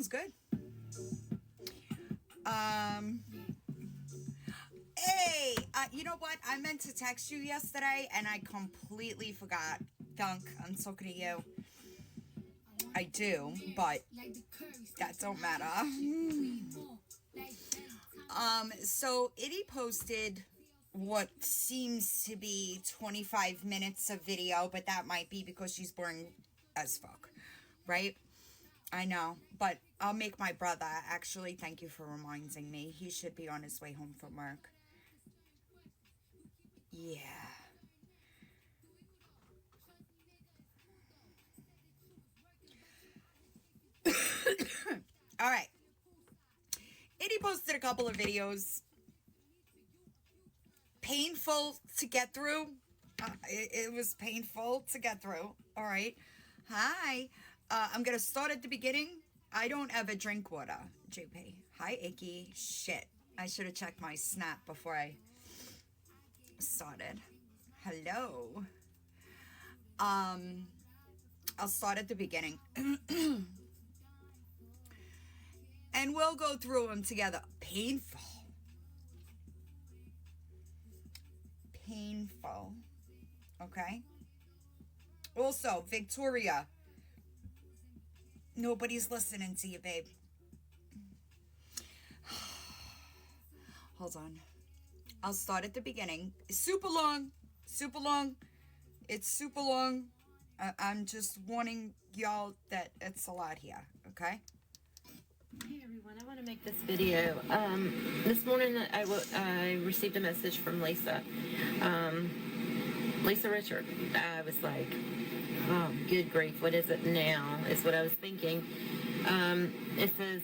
It's good. Um, hey, you know what? I meant to text you yesterday and I completely forgot. Dunk, I'm talking to you. I do, but that don't matter. So Itty posted what seems to be 25 minutes of video, but that might be because she's boring as fuck, right? I know, but I'll make my brother. Actually, thank you for reminding me. He should be on his way home from work. Yeah. All right. Itty posted a couple of videos. Painful to get through. It was painful to get through. All right. Hi. I'm going to start at the beginning. I don't ever drink water, JP. Hi, Icky. Shit. I should have checked my snap before I started. Hello. I'll start at the beginning. And we'll go through them together. Painful. Painful. Okay. Also, Victoria. Nobody's listening to you, babe. Hold on. I'll start at the beginning. It's super long. Super long. It's super long. I'm just warning y'all that it's a lot here. Okay? Hey everyone, I want to make this video. This morning I received a message from Lisa. Lisa Richard. I was like, oh, good grief, what is it now? Is what I was thinking. It says,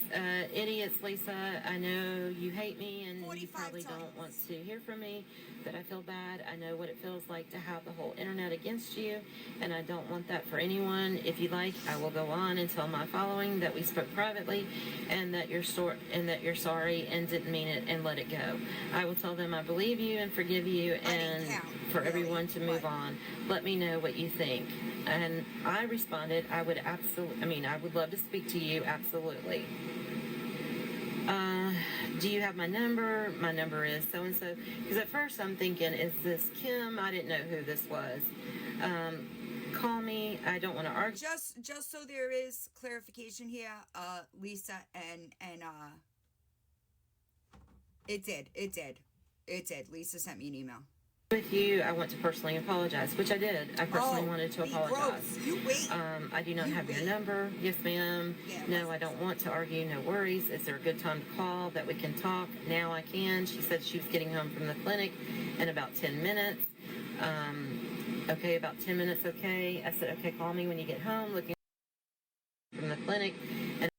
idiots, Lisa, I know you hate me and you probably don't want to hear from me, but I feel bad. I know what it feels like to have the whole internet against you, and I don't want that for anyone. If you like, I will go on and tell my following that we spoke privately and that you're sorry and didn't mean it and let it go. I will tell them I believe you and forgive you and for everyone to move on. Let me know what you think. And I responded, I would love to speak to you, absolutely. Do you have my number? My number is so-and-so. Because at first I'm thinking, is this Kim? I didn't know who this was. Call me. I don't want to argue. Just so there is clarification here, Lisa, and it did. Lisa sent me an email. With you, I want to personally apologize, which I did. I personally wanted to apologize. You wait. I do not have your number. Yes, ma'am. No, I don't want to argue. No worries. Is there a good time to call that we can talk? Now I can. She said she was getting home from the clinic in about 10 minutes. Okay, about 10 minutes, okay. I said, okay, call me when you get home, looking from the clinic. And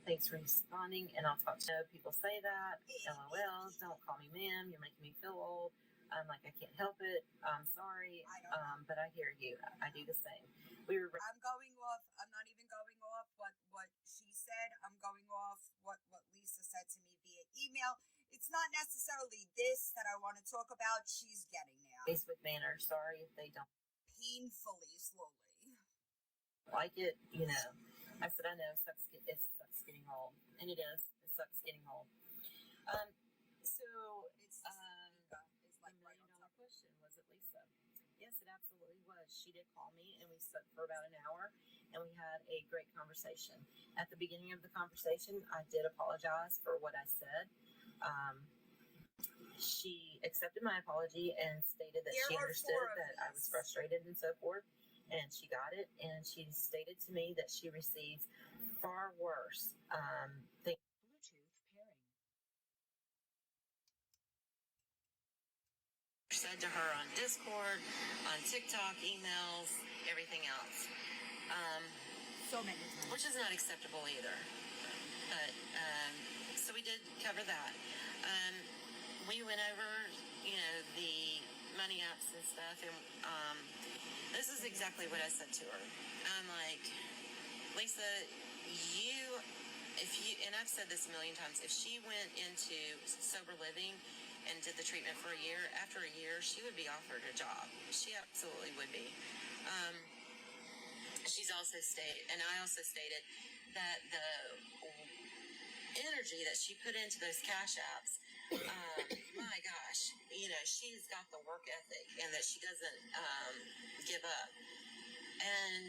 thanks for responding, and I'll talk to you. People say that. LOL, don't call me ma'am. You're making me feel old. I'm like, I can't help it. I'm sorry. But I hear you. I do the same. I'm going off. I'm not even going off what she said. I'm going off what Lisa said to me via email. It's not necessarily this that I want to talk about. She's getting there. Facebook manner. Sorry if they don't. Painfully slowly. Like it, you know. I said, I know, it sucks getting old. And it is. It sucks getting old. So, it's like $1 million question, was it Lisa? Yes, it absolutely was. She did call me, and we spoke for about an hour, and we had a great conversation. At the beginning of the conversation, I did apologize for what I said. She accepted my apology and stated that she understood that I was frustrated and so forth. And she got it, and she stated to me that she receives far worse things. Bluetooth pairing. Said to her on Discord, on TikTok, emails, everything else. So many times. Which is not acceptable either. But, so we did cover that. We went over, the money apps and stuff, and this is exactly what I said to her. I'm like, Lisa, and I've said this a million times, if she went into sober living and did the treatment for a year, after a year, she would be offered a job. She absolutely would be. she's also stated, and I also stated that the energy that she put into those cash apps, my gosh, she's got the work ethic, and that she doesn't give up. And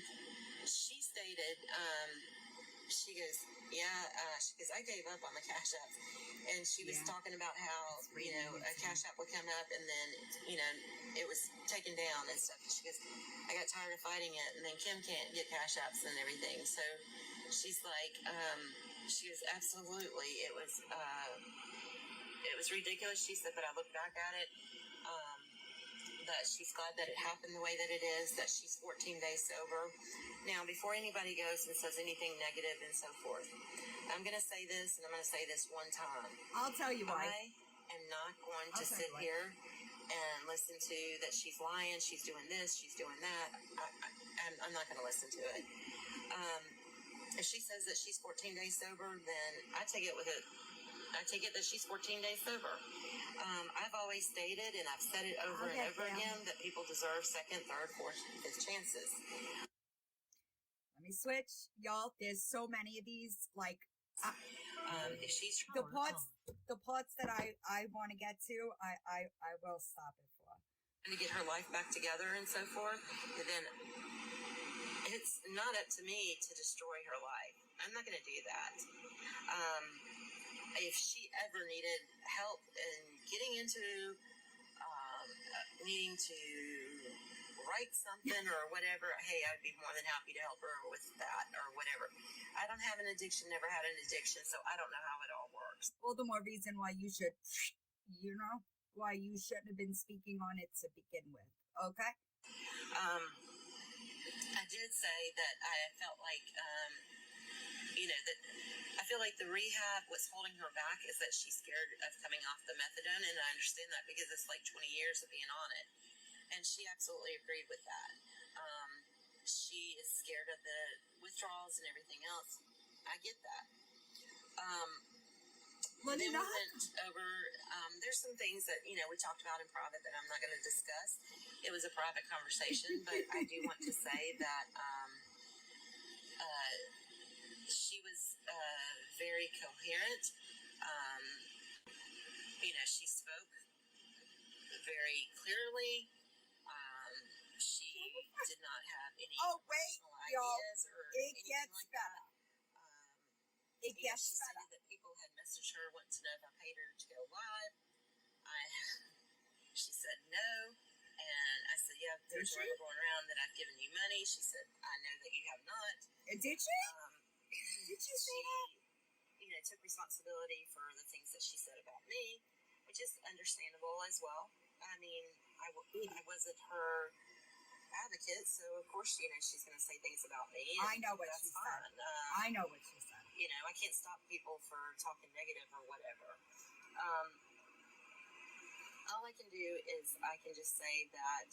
she stated, she goes, she goes, I gave up on the cash apps. And she was talking about how, a cash app would come up and then, it was taken down and stuff. She goes, I got tired of fighting it, and then Kim can't get cash apps and everything. So she's like, she goes, absolutely, it was ridiculous. She said, but I look back at it, that she's glad that it happened the way that it is, that she's 14 days sober. Now, before anybody goes and says anything negative and so forth, I'm going to say this, and I'm going to say this one time. I'll tell you why. I am not going to sit here and listen to that she's lying, she's doing this, she's doing that. I'm not going to listen to it. If she says that she's 14 days sober, then I take it that she's 14 days sober. I've always stated, and I've said it over and over again, that people deserve second, third, fourth, fifth chances. Let me switch, y'all. There's so many of these, like, if she's the parts that I want to get to, I will stop it for. To get her life back together and so forth, then it's not up to me to destroy her life. I'm not going to do that. If she ever needed help in getting into needing to write something or whatever, hey, I'd be more than happy to help her with that or whatever. I don't have an addiction, never had an addiction, so I don't know how it all works. All the more reason why you should, why you shouldn't have been speaking on it to begin with, okay? I did say that I felt like, that I feel like the rehab, what's holding her back is that she's scared of coming off the methadone, and I understand that because it's like 20 years of being on it. And she absolutely agreed with that. She is scared of the withdrawals and everything else. I get that. Then we went over, there's some things that, we talked about in private that I'm not going to discuss. It was a private conversation, but I do want to say that she was very coherent. She spoke very clearly. She did not have any personal ideas or anything like that. It gets she better. said that people had messaged her, wanting to know if I paid her to go live. She said no, and I said, yeah, there's a rumor going around that I've given you money. She said, I know that you have not. Did she? Did you say that? Took responsibility for the things that she said about me, which is understandable as well. I mean, I wasn't her advocate, so of course, she's going to say things about me. I know what she said. I know what she said. I can't stop people for talking negative or whatever. All I can do is I can just say that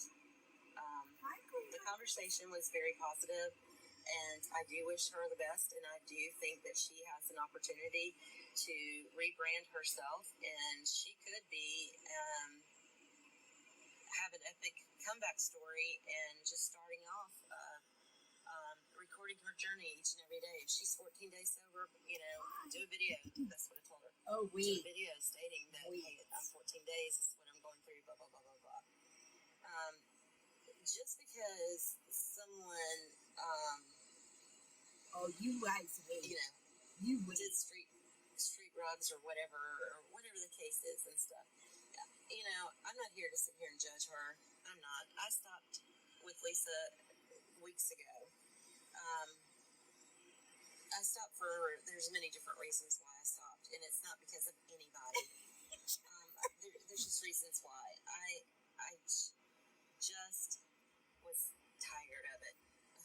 the conversation was very positive, and I do wish her the best, and I do think that she has an opportunity to rebrand herself, and she could be have an epic comeback story and just starting off recording her journey each and every day. If she's 14 days sober, do a video. That's what I told her. Oh, Do a video stating that, hey, I'm 14 days, this is what I'm going through, blah, blah, blah, blah, blah. Just because someone, you guys wait. You did street drugs or whatever the case is and stuff. I'm not here to sit here and judge her. I'm not. I stopped with Lisa weeks ago. I stopped there's many different reasons why I stopped, and it's not because of anybody. There's just reasons why. I just was tired of it.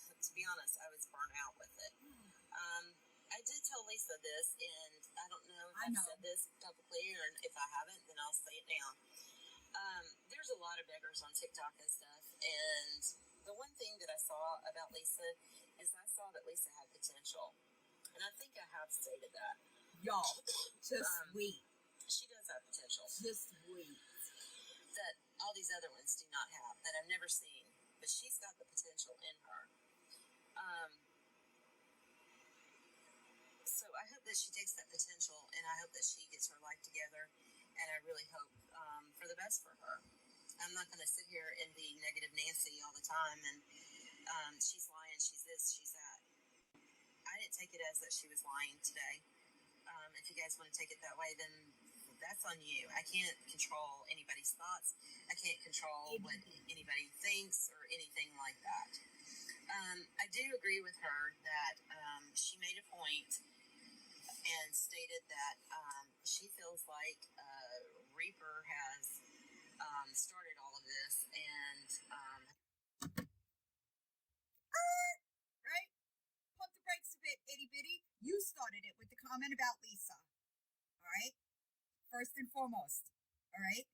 To be honest, I was burnt out with it. I did tell Lisa this, and I don't know if I've said this publicly, or if I haven't, then I'll say it now. There's a lot of beggars on TikTok and stuff, and the one thing that I saw about Lisa is I saw that Lisa had potential, and I think I have stated that. Y'all, just wait. She does have potential. Just wait. That all these other ones do not have, that I've never seen, but she's got the potential in her. Um, so I hope that she takes that potential, and I hope that she gets her life together, and I really hope for the best for her. I'm not going to sit here and be negative Nancy all the time, and she's lying, she's this, she's that. I didn't take it as that she was lying today. If you guys want to take it that way, then that's on you. I can't control anybody's thoughts. I can't control what anybody thinks or anything like that. I do agree with her that she made a point and stated that she feels like Reaper has started all of this, and Right? Pump the brakes a bit, itty bitty. You started it with the comment about Lisa. All right? First and foremost. All right?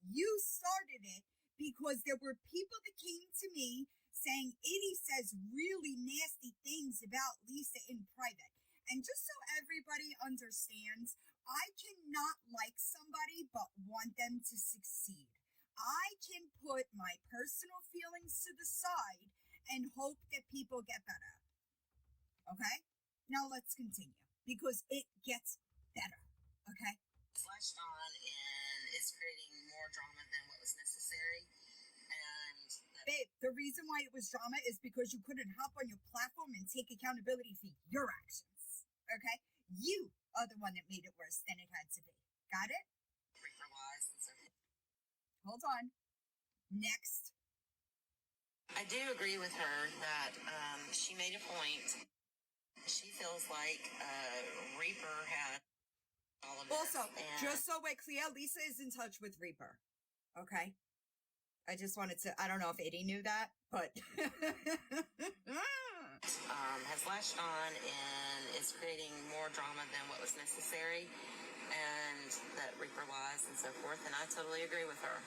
You started it because there were people that came to me saying Itty says really nasty things about Lisa in private. And just so everybody understands, I cannot like somebody but want them to succeed. I can put my personal feelings to the side and hope that people get better. Okay? Now let's continue because it gets better. Okay? Flashed on and is creating more drama than what was necessary. And babe, the reason why it was drama is because you couldn't hop on your platform and take accountability for your actions. Okay? You are the one that made it worse than it had to be. Got it? Reaper lies and so. Hold on. Next. I do agree with her that she made a point. She feels like Reaper had all of this. Also, just so we're clear, Lisa is in touch with Reaper. Okay? I just wanted to, I don't know if Eddie knew that, but. Has latched on and is creating more drama than what was necessary, and that Reaper lies and so forth, and I totally agree with her.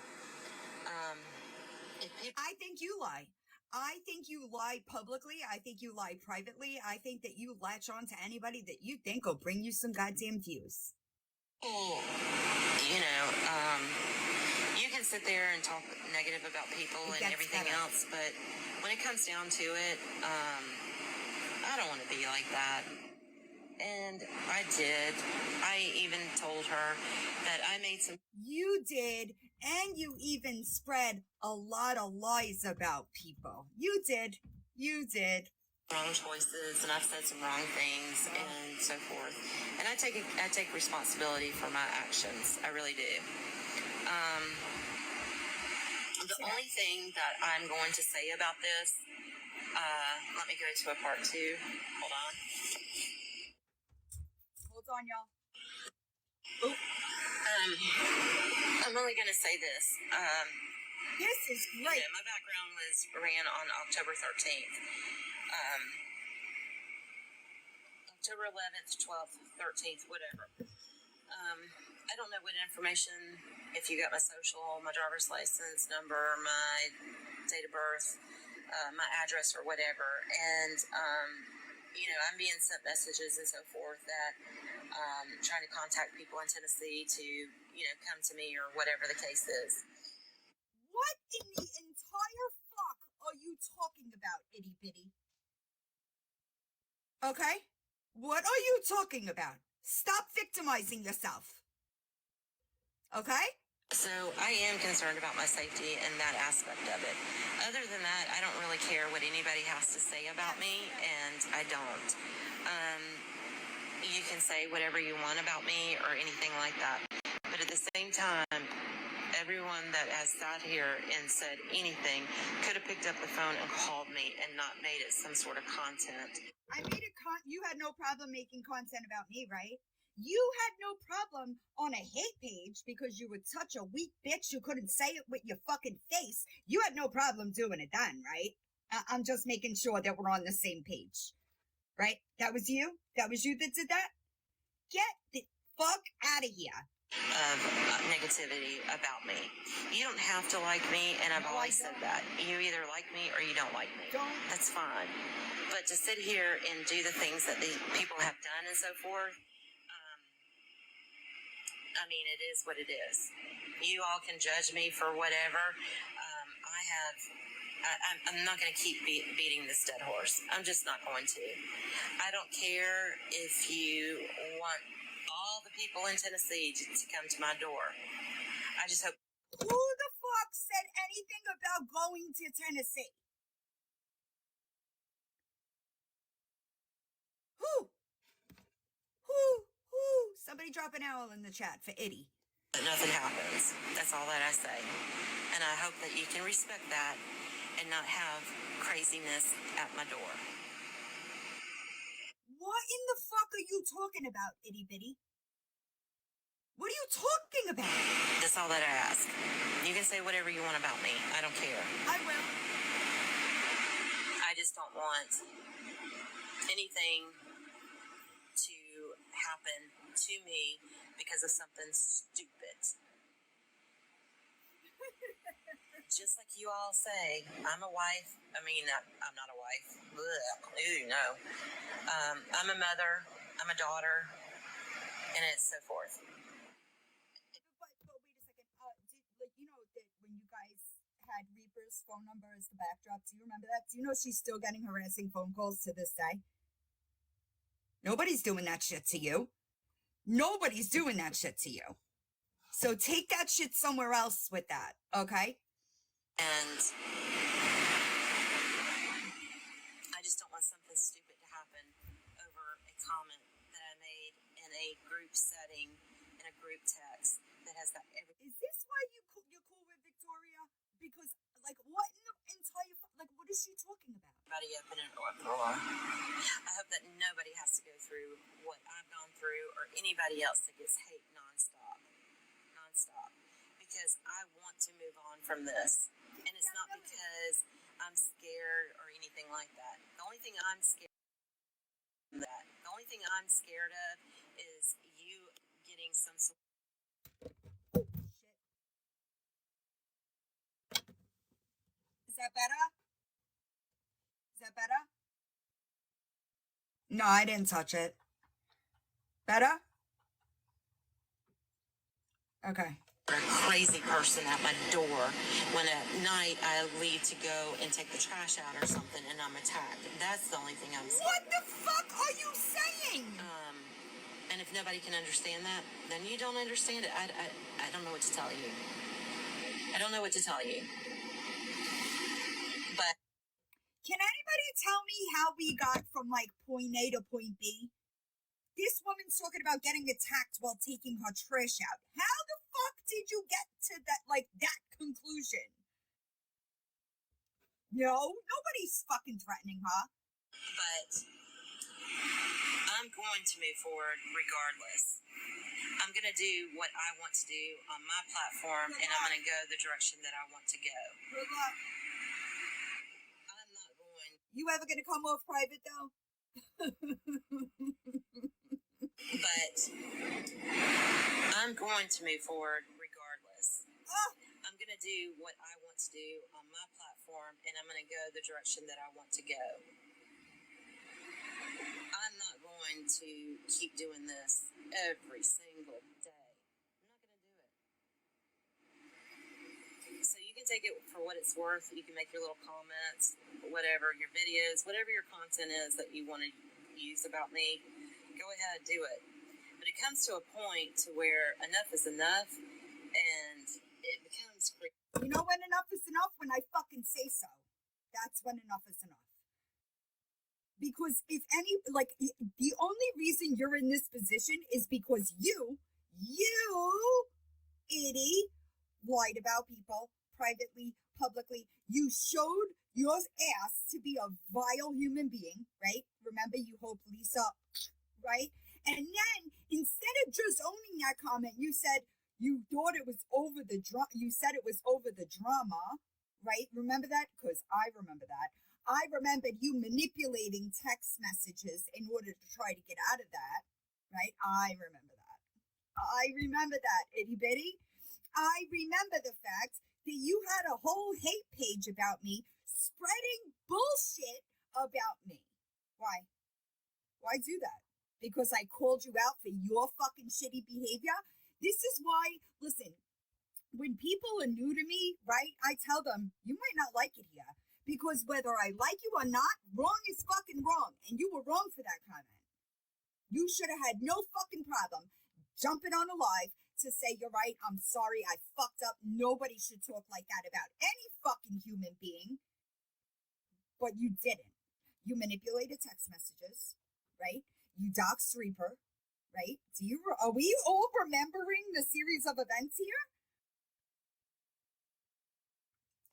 I think you lie. I think you lie publicly. I think you lie privately. I think that you latch on to anybody that you think will bring you some goddamn views. You know, you can sit there and talk negative about people and everything else, but when it comes down to it, I don't want to be like that. And I did. I even told her that I made some. You did, and you even spread a lot of lies about people. You did. You did. Wrong choices, and I've said some wrong things and so forth. And I take responsibility for my actions. I really do. The only thing that I'm going to say about this, let me go to a part 2. Hold on. Hold on, y'all. Oh. I'm only going to say this. This is great. Yeah, my background ran on October 13th. October 11th, 12th, 13th, whatever. I don't know what information, if you got my social, my driver's license number, my date of birth, my address or whatever. And, you know, I'm being sent messages and so forth that trying to contact people in Tennessee to, you know, come to me or whatever the case is. What in the entire fuck are you talking about, itty bitty? Okay? What are you talking about? Stop victimizing yourself. Okay? So I am concerned about my safety and that aspect of it. Other than that, I don't really care what anybody has to say about me, and I don't. You can say whatever you want about me or anything like that. But at the same time, everyone that has sat here and said anything could have picked up the phone and called me and not made it some sort of content. I made you had no problem making content about me, right? You had no problem on a hate page because you were such a weak bitch you couldn't say it with your fucking face. You had no problem doing it then, right? I'm just making sure that we're on the same page, right? That was you? That was you that did that? Get the fuck out of here. Of negativity about me. You don't have to like me, and I've always said that. You either like me or you don't like me. That's fine. But to sit here and do the things that these people have done and so forth, I mean, it is what it is. You all can judge me for whatever. I have I'm not going to keep beating this dead horse. I'm just not going to. I don't care if you want all the people in Tennessee to come to my door. I just hope. Who the fuck said anything about going to Tennessee? Who? Somebody drop an owl in the chat for Itty. But nothing happens. That's all that I say. And I hope that you can respect that and not have craziness at my door. What in the fuck are you talking about, Itty Bitty? What are you talking about? That's all that I ask. You can say whatever you want about me. I don't care. I will. I just don't want anything to happen to me because of something stupid. Just like you all say, I'm a wife. I mean, I'm not a wife. Ugh, ew, no. I'm a mother. I'm a daughter. And it's so forth. But wait a second. You know that when you guys had Reaper's phone number as the backdrop, do you remember that? Do you know she's still getting harassing phone calls to this day? Nobody's doing that shit to you. Nobody's doing that shit to you. So take that shit somewhere else with that, okay? And I just don't want something stupid to happen over a comment that I made in a group setting, in a group text that has that. Is this why you're cool with Victoria? Because, like, what in the entire, what is she talking about? Everybody up in an uproar. I hope that nobody has to go through what I've gone through or anybody else that gets hate nonstop. Because I want to move on from this. And it's not because I'm scared or anything like that. The only thing I'm scared of is you getting some sort of shit. Is that better? No, I didn't touch it. Better? Okay. A crazy person at my door when at night I leave to go and take the trash out or something and I'm attacked. That's the only thing I'm scared. What the fuck are you saying? And if nobody can understand that, then you don't understand it. I don't know what to tell you. But can anybody tell me how we got from like point A to point B? This woman's talking about getting attacked while taking her trash out. How the fuck did you get to that conclusion? No, nobody's fucking threatening her. But I'm going to move forward regardless. I'm going to do what I want to do on my platform, and I'm going to go the direction that I want to go. Good luck. I'm not going... You ever going to come off private, though? But I'm going to move forward regardless. I'm going to do what I want to do on my platform, and I'm going to go the direction that I want to go. I'm not going to keep doing this every single day. I'm not going to do it. So you can take it for what it's worth. You can make your little comments, whatever, your videos, whatever your content is that you want to use about me. Go ahead, do it. But it comes to a point to where enough is enough, and it becomes crazy. You know when enough is enough? When I fucking say so. That's when enough is enough. Because if any, the only reason you're in this position is because you, Itty, lied about people privately, publicly. You showed your ass to be a vile human being, right? Remember, you hope Lisa, right? And then instead of just owning that comment, you said you thought it was over the drama. You said it was over the drama, right? Remember that? Because I remember that. I remembered you manipulating text messages in order to try to get out of that, right? I remember that, Itty Bitty. I remember the fact that you had a whole hate page about me, spreading bullshit about me. Why? Why do that? Because I called you out for your fucking shitty behavior? This is why, listen, when people are new to me, right, I tell them, you might not like it here. Because whether I like you or not, wrong is fucking wrong. And you were wrong for that comment. You should have had no fucking problem jumping on a live to say, you're right, I'm sorry, I fucked up. Nobody should talk like that about any fucking human being. But you didn't. You manipulated text messages, right? You doxed Reaper, right? Are we all remembering the series of events here?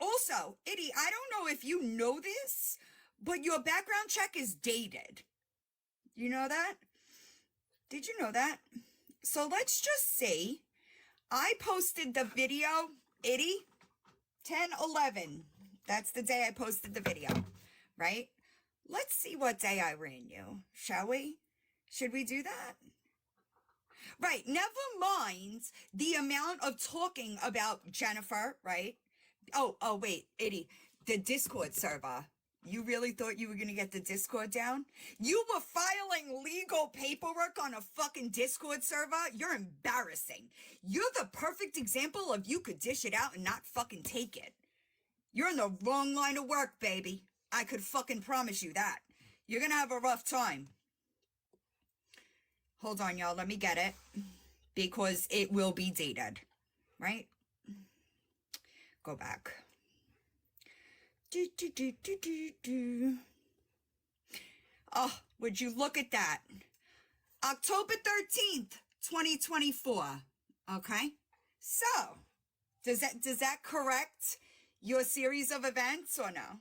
Also, Itty, I don't know if you know this, but your background check is dated. You know that? Did you know that? So let's just say I posted the video, Itty, 10/11. That's the day I posted the video, right? Let's see what day I ran you, shall we? Should we do that? Right, never mind the amount of talking about Jennifer, right? Oh, wait, Itty, the Discord server. You really thought you were going to get the Discord down? You were filing legal paperwork on a fucking Discord server? You're embarrassing. You're the perfect example of you could dish it out and not fucking take it. You're in the wrong line of work, baby. I could fucking promise you that. You're going to have a rough time. Hold on, y'all. Let me get it. Because it will be dated. Right? Go back. Oh, would you look at that? October 13th, 2024. Okay? So, does that correct your series of events or no?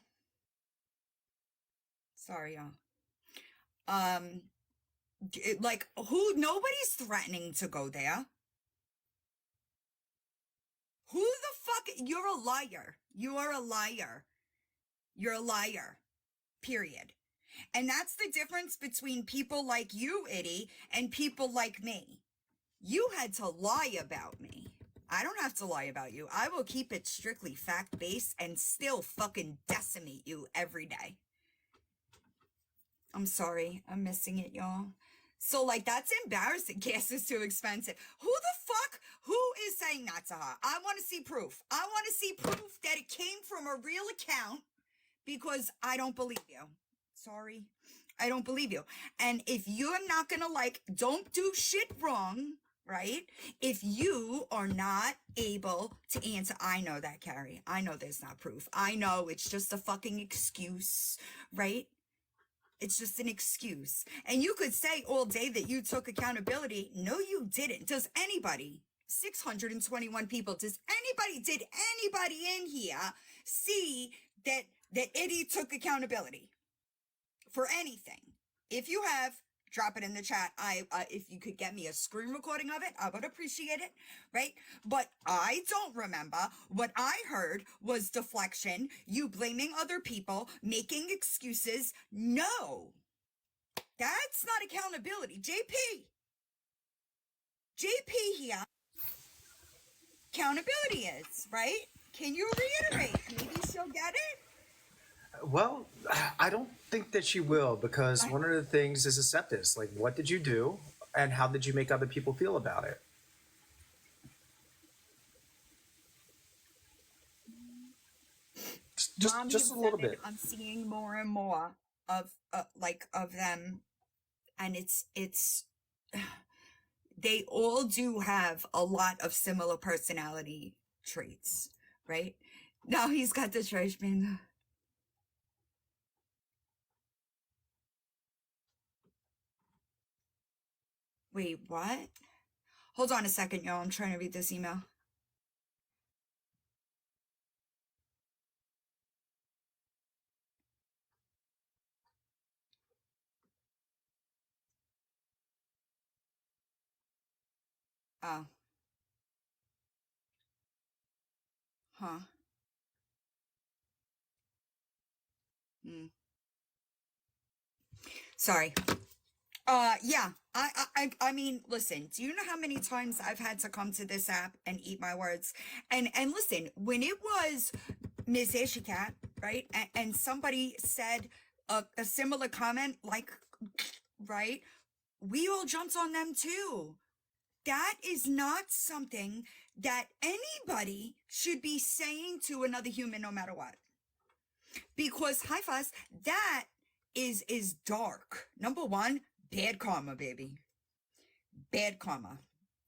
Sorry, y'all. Nobody's threatening to go there. Who the fuck? You're a liar. You are a liar. You're a liar. Period. And that's the difference between people like you, Itty, and people like me. You had to lie about me. I don't have to lie about you. I will keep it strictly fact-based and still fucking decimate you every day. I'm sorry. I'm missing it, y'all. So, that's embarrassing. Gas is too expensive. Who the fuck? Who is saying that to her? I want to see proof. I want to see proof that it came from a real account because I don't believe you. Sorry. I don't believe you. And if you're not going to don't do shit wrong, right? If you are not able to answer, I know that, Carrie. I know there's not proof. I know it's just a fucking excuse, right? It's just an excuse. And you could say all day that you took accountability. No, you didn't. Does anybody, 621 people, did anybody in here see that Itty took accountability for anything? If you have, drop it in the chat. If you could get me a screen recording of it, I would appreciate it, right? But I don't remember. What I heard was deflection, you blaming other people, making excuses. No, that's not accountability. JP here, accountability is, right? Can you reiterate? Maybe she'll get it. Well, I don't think that she will, because one of the things is acceptance. What did you do, and how did you make other people feel about it? Just a little bit. I'm seeing more and more of them, and it's they all do have a lot of similar personality traits, right? Now he's got the trash bin. Wait, what? Hold on a second, y'all. I'm trying to read this email. Oh. Huh. Sorry. Yeah. I mean, listen, do you know how many times I've had to come to this app and eat my words? And listen, when it was Ms. Ishikat, right? And somebody said a similar comment, right? We all jumped on them too. That is not something that anybody should be saying to another human, no matter what. Because High Fuss, that is dark. Number one, bad karma, baby. Bad karma,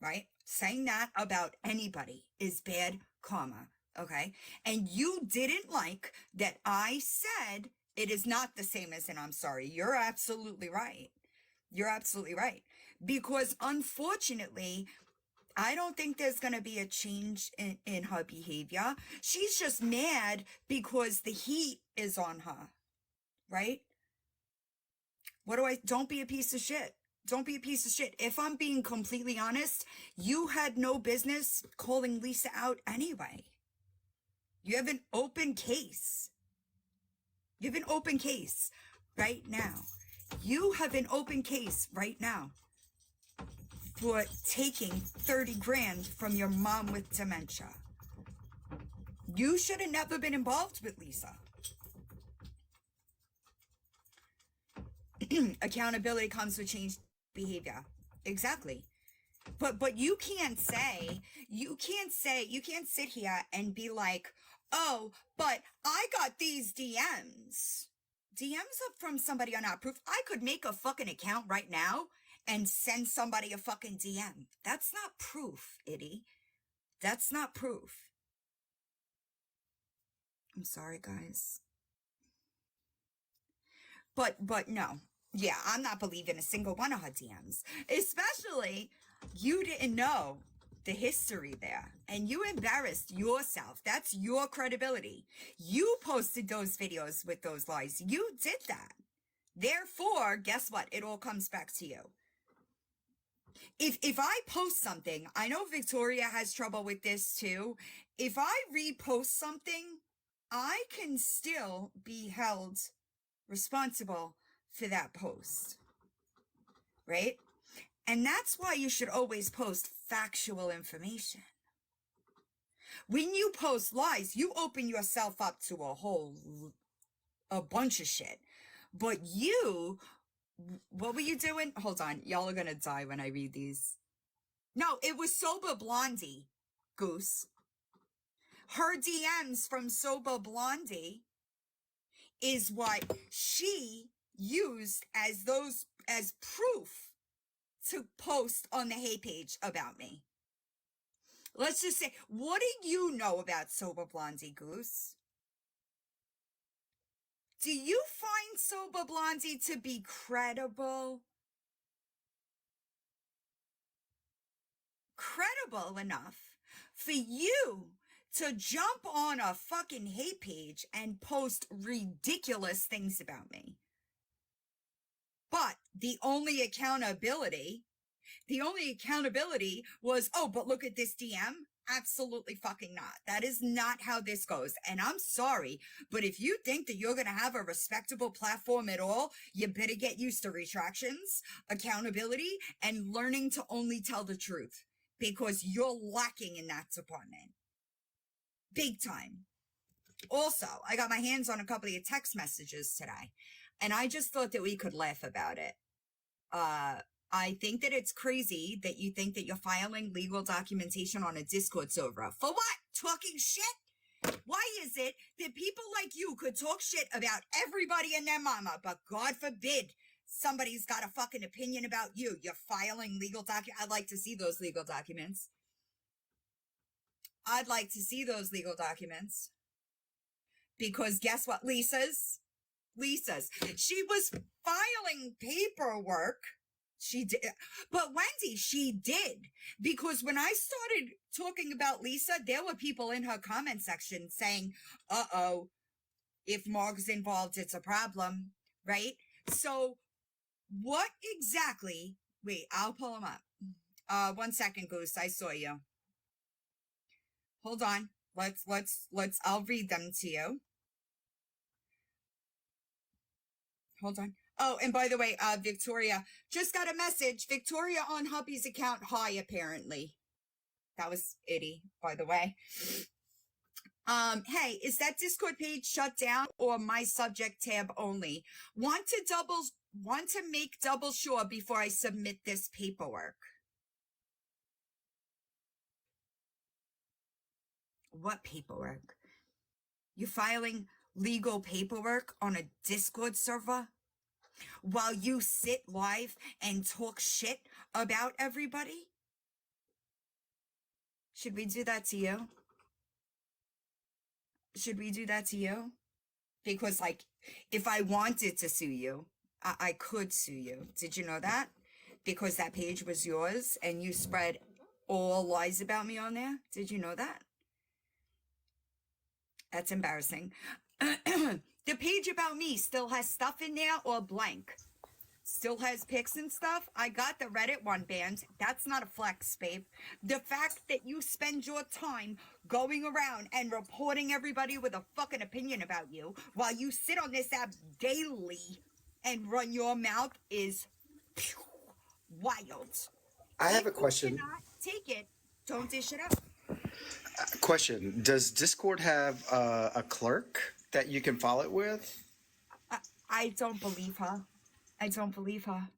right? Saying that about anybody is bad karma, okay? And you didn't like that I said it is not the same as an I'm sorry. You're absolutely right. You're absolutely right. Because unfortunately, I don't think there's going to be a change in her behavior. She's just mad because the heat is on her, right? Don't be a piece of shit. Don't be a piece of shit. If I'm being completely honest, you had no business calling Lisa out anyway. You have an open case. You have an open case right now. You have an open case right now for taking 30 grand from your mom with dementia. You should have never been involved with Lisa. Accountability comes with changed behavior. Exactly. But you can't sit here and be like, oh, but I got these DMs. DMs are from somebody on Outproof. I could make a fucking account right now and send somebody a fucking DM. That's not proof, Itty. That's not proof. I'm sorry, guys. But no. Yeah, I'm not believing a single one of her DMs. Especially, you didn't know the history there. And you embarrassed yourself. That's your credibility. You posted those videos with those lies. You did that. Therefore, guess what? It all comes back to you. If I post something, I know Victoria has trouble with this too. If I repost something, I can still be held responsible for that post, right? And that's why you should always post factual information. When you post lies, you open yourself up to a bunch of shit. But what were you doing? Hold on, y'all are gonna die when I read these. No, it was Sober Blondie, Goose. Her DMs from Sober Blondie is what she used as proof to post on the Hey page about me. Let's just say, what do you know about Sober Blondie, Goose? Do you find Sober Blondie to be credible? Credible enough for you to jump on a fucking hate page and post ridiculous things about me. But the only accountability was, oh, but look at this DM. Absolutely fucking not. That is not how this goes. And I'm sorry, but if you think that you're going to have a respectable platform at all, you better get used to retractions, accountability, and learning to only tell the truth, because you're lacking in that department. Big time. Also, I got my hands on a couple of text messages today, and I just thought that we could laugh about it. I think that it's crazy that you think that you're filing legal documentation on a Discord server. For what? Talking shit? Why is it that people like you could talk shit about everybody and their mama, but God forbid somebody's got a fucking opinion about you? You're filing legal documents. I'd like to see those legal documents. I'd like to see those legal documents. Because guess what, Lisa's? She was filing paperwork. She did. But Wendy, she did. Because when I started talking about Lisa, there were people in her comment section saying, uh-oh, if Marg's involved, it's a problem, right? So what exactly, wait, I'll pull them up. 1 second, Goose, I saw you. Hold on. I'll read them to you. Hold on. Oh, and by the way, Victoria, just got a message. Victoria on hubby's account, high, apparently. That was Itty, by the way. Hey, is that Discord page shut down or my subject tab only? Want to make double sure before I submit this paperwork. What paperwork? You filing legal paperwork on a Discord server while you sit live and talk shit about everybody? Should we do that to you? Should we do that to you? Because, like, if I wanted to sue you, I could sue you. Did you know that? Because that page was yours and you spread all lies about me on there. Did you know that? That's embarrassing. The page about me still has stuff in there or blank? Still has pics and stuff? I got the Reddit one banned. That's not a flex, babe. The fact that you spend your time going around and reporting everybody with a fucking opinion about you while you sit on this app daily and run your mouth is wild. I have a If you question. cannot take it, don't dish it out. Question: Does Discord have a clerk that you can file it with? I don't believe her. I don't believe her.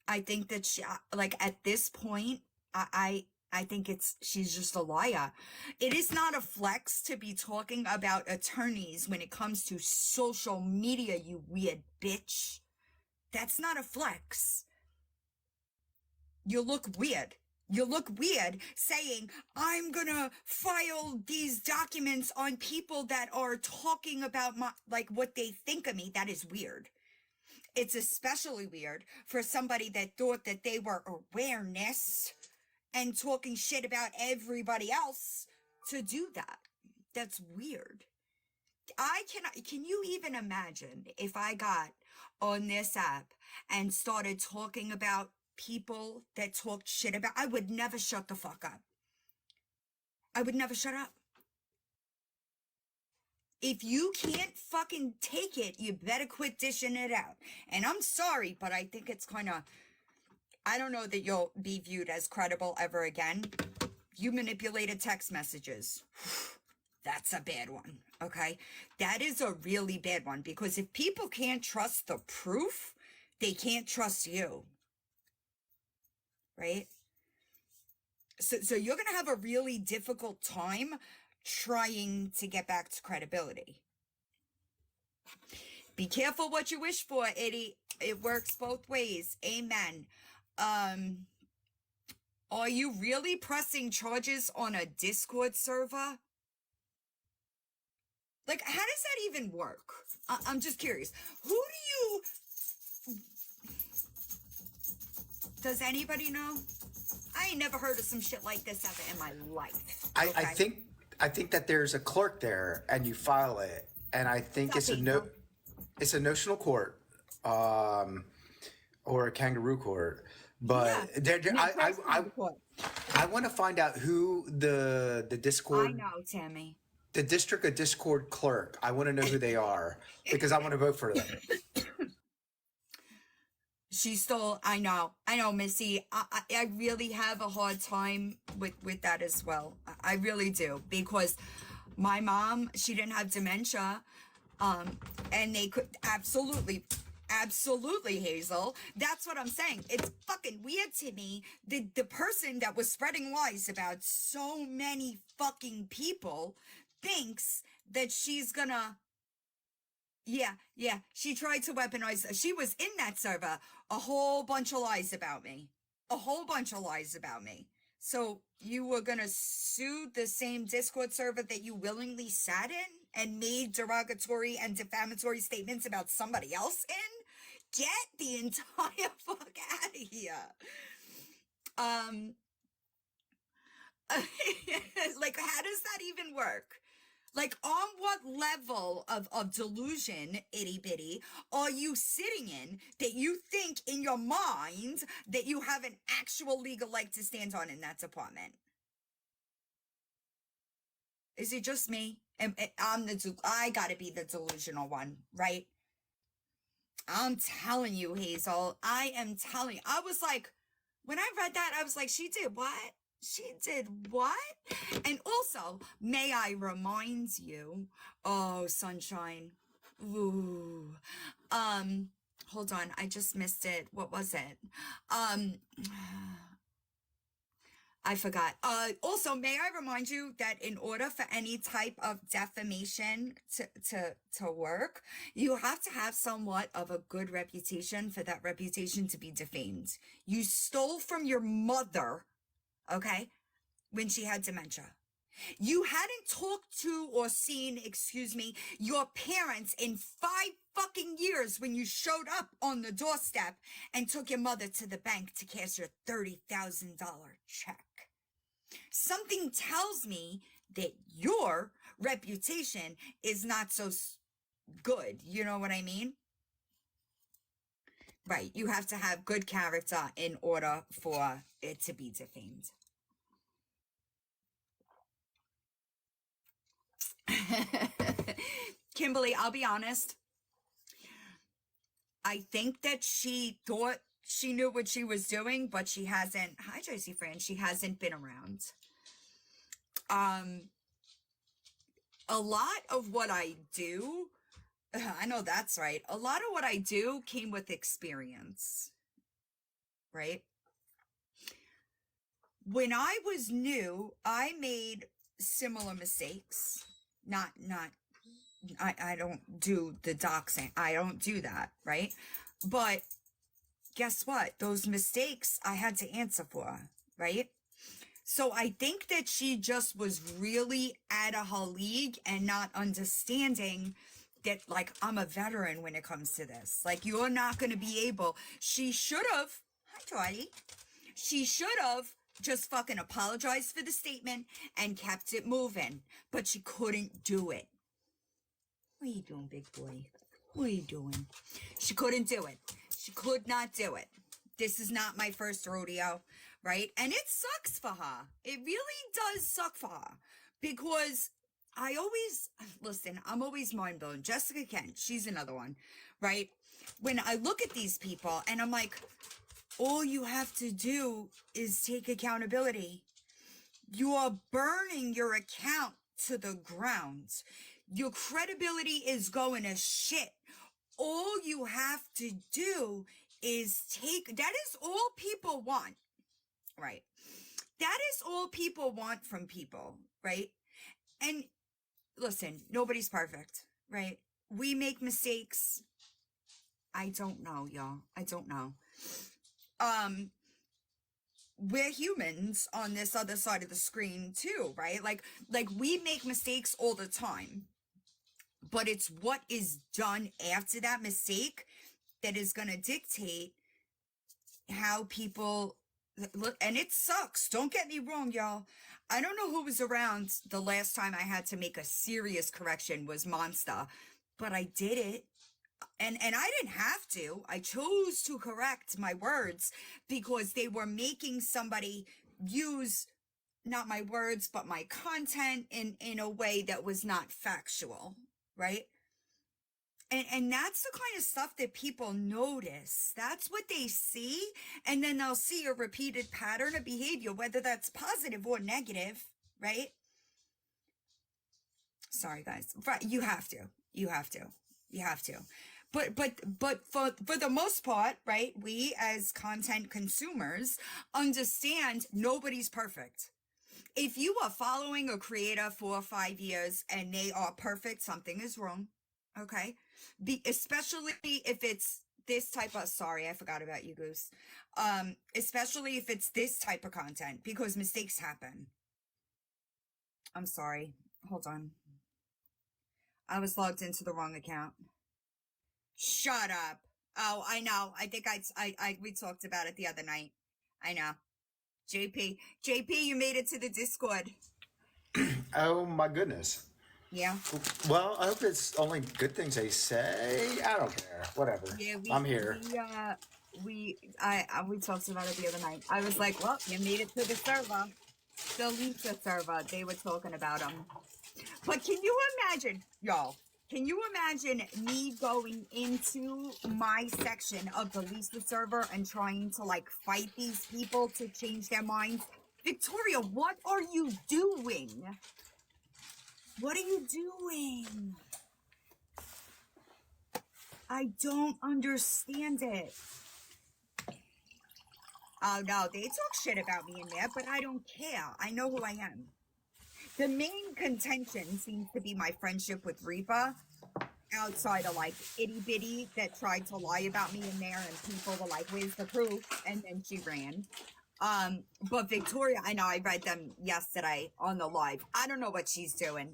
I think that she, like, at this point, I think she's just a liar. It is not a flex to be talking about attorneys when it comes to social media, you weird bitch. That's not a flex. You look weird. You look weird saying, I'm gonna file these documents on people that are talking about my, like, what they think of me. That is weird. It's especially weird for somebody that thought that they were awareness and talking shit about everybody else to do that. That's weird. Can you even imagine if I got on this app and started talking about people that talked shit about, I would never shut the fuck up. I would never shut up. If you can't fucking take it, you better quit dishing it out. And I'm sorry, but I think it's kind of, I don't know that you'll be viewed as credible ever again. You manipulated text messages. That's a bad one, okay? That is a really bad one, because if people can't trust the proof, they can't trust you, right? So you're going to have a really difficult time trying to get back to credibility. Be careful what you wish for, Eddie. It works both ways. Amen. Are you really pressing charges on a Discord server? Like, how does that even work? I'm just curious. Does anybody know? I ain't never heard of some shit like this ever in my life. I Okay? think that there's a clerk there, and you file it, and I think it's a notional court, or a kangaroo court. But I want to find out who the I Discord, know, Tammy. the district of Discord clerk. I want to know who they are, because I want to vote for them. She stole, I know, Missy. I really have a hard time with that as well. I really do, because my mom, she didn't have dementia, and they could absolutely, Hazel. That's what I'm saying. It's fucking weird to me. The person that was spreading lies about so many fucking people thinks that she's gonna. Yeah. She tried to weaponize. She was in that server. A whole bunch of lies about me. So you were gonna sue the same Discord server that you willingly sat in and made derogatory and defamatory statements about somebody else in? Get the entire fuck out of here. Like, how does that even work? Like, on what level of delusion, itty bitty, are you sitting in that you think in your mind that you have an actual legal leg to stand on in that department? Is it just me? I gotta be the delusional one, right? I'm telling you, Hazel. I am telling you. I was like, when I read that, I was like, she did what? She did what? And also, may I remind you, oh, sunshine. Ooh. Hold on, I just missed it. What was it? I forgot. Also, may I remind you that in order for any type of defamation to work, you have to have somewhat of a good reputation for that reputation to be defamed. You stole from your mother, okay, when she had dementia. You hadn't talked to or seen, your parents in 5 fucking years when you showed up on the doorstep and took your mother to the bank to cash your $30,000 check. Something tells me that your reputation is not so good. You know what I mean? Right. You have to have good character in order for it to be defamed. Kimberly, I'll be honest. I think that she thought she knew what she was doing, but she hasn't. Hi, Joycey Fran. She hasn't been around. A lot of what I do, I know that's right. A lot of what I do came with experience, right? When I was new, I made similar mistakes. I don't do the doxing. I don't do that, right? But guess what? Those mistakes I had to answer for, right? So I think that she just was really out of her league and not understanding that, like, I'm a veteran when it comes to this. Like, you're not going to be able. She should have. Hi, Jordy. She should have just fucking apologized for the statement and kept it moving. But she couldn't do it. What are you doing, big boy? What are you doing? She couldn't do it. She could not do it. This is not my first rodeo, right? And it sucks for her. It really does suck for her. Because I'm always mind blown. Jessica Kent, she's another one, right? When I look at these people and I'm like, all you have to do is take accountability. You are burning your account to the ground. Your credibility is going to shit. All you have to do is that is all people want, right? That is all people want from people, right? And listen, nobody's perfect, right? We make mistakes. I don't know, y'all. I don't know. We're humans on this other side of the screen too, right? Like we make mistakes all the time. But it's what is done after that mistake that is going to dictate how people look. And it sucks. Don't get me wrong, y'all. I don't know who was around the last time I had to make a serious correction was Monster, but I did it. And I didn't have to. I chose to correct my words because they were making somebody use not my words, but my content in a way that was not factual. Right? And that's the kind of stuff that people notice. That's what they see. And then they'll see a repeated pattern of behavior, whether that's positive or negative, right? Sorry, guys. Right, you have to. But for the most part, right, we as content consumers understand nobody's perfect. If you are following a creator for 5 years and they are perfect, something is wrong. Okay. Especially if it's this type of, sorry, I forgot about you, Goose. Especially if it's this type of content, because mistakes happen. I'm sorry. Hold on. I was logged into the wrong account. Shut up. Oh, I know. I think we talked about it the other night. I know. JP, you made it to the Discord. Oh my goodness. Yeah. Well, I hope it's only good things they say. I don't care. Whatever. Yeah, I'm here. We talked about it the other night. I was like, well, you made it to the server. The Lisa server. They were talking about them. But can you imagine, y'all? Can you imagine me going into my section of the Lisa server and trying to like fight these people to change their minds? Victoria, what are you doing? What are you doing? I don't understand it. Oh no, they talk shit about me in there, but I don't care. I know who I am. The main contention seems to be my friendship with Reaper, outside of like itty bitty that tried to lie about me in there, and people were like, "Where's the proof?" And then she ran. But Victoria, I know I read them yesterday on the live. I don't know what she's doing.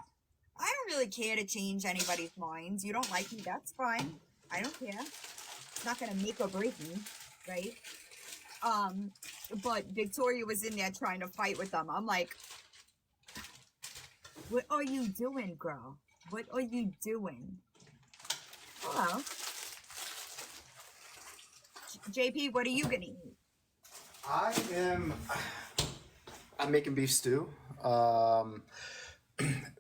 I don't really care to change anybody's minds. You don't like me, that's fine. I don't care. It's not gonna make or break me, right? But Victoria was in there trying to fight with them. I'm like, what are you doing, girl? What are you doing? Hello. JP, what are you gonna eat? I'm making beef stew.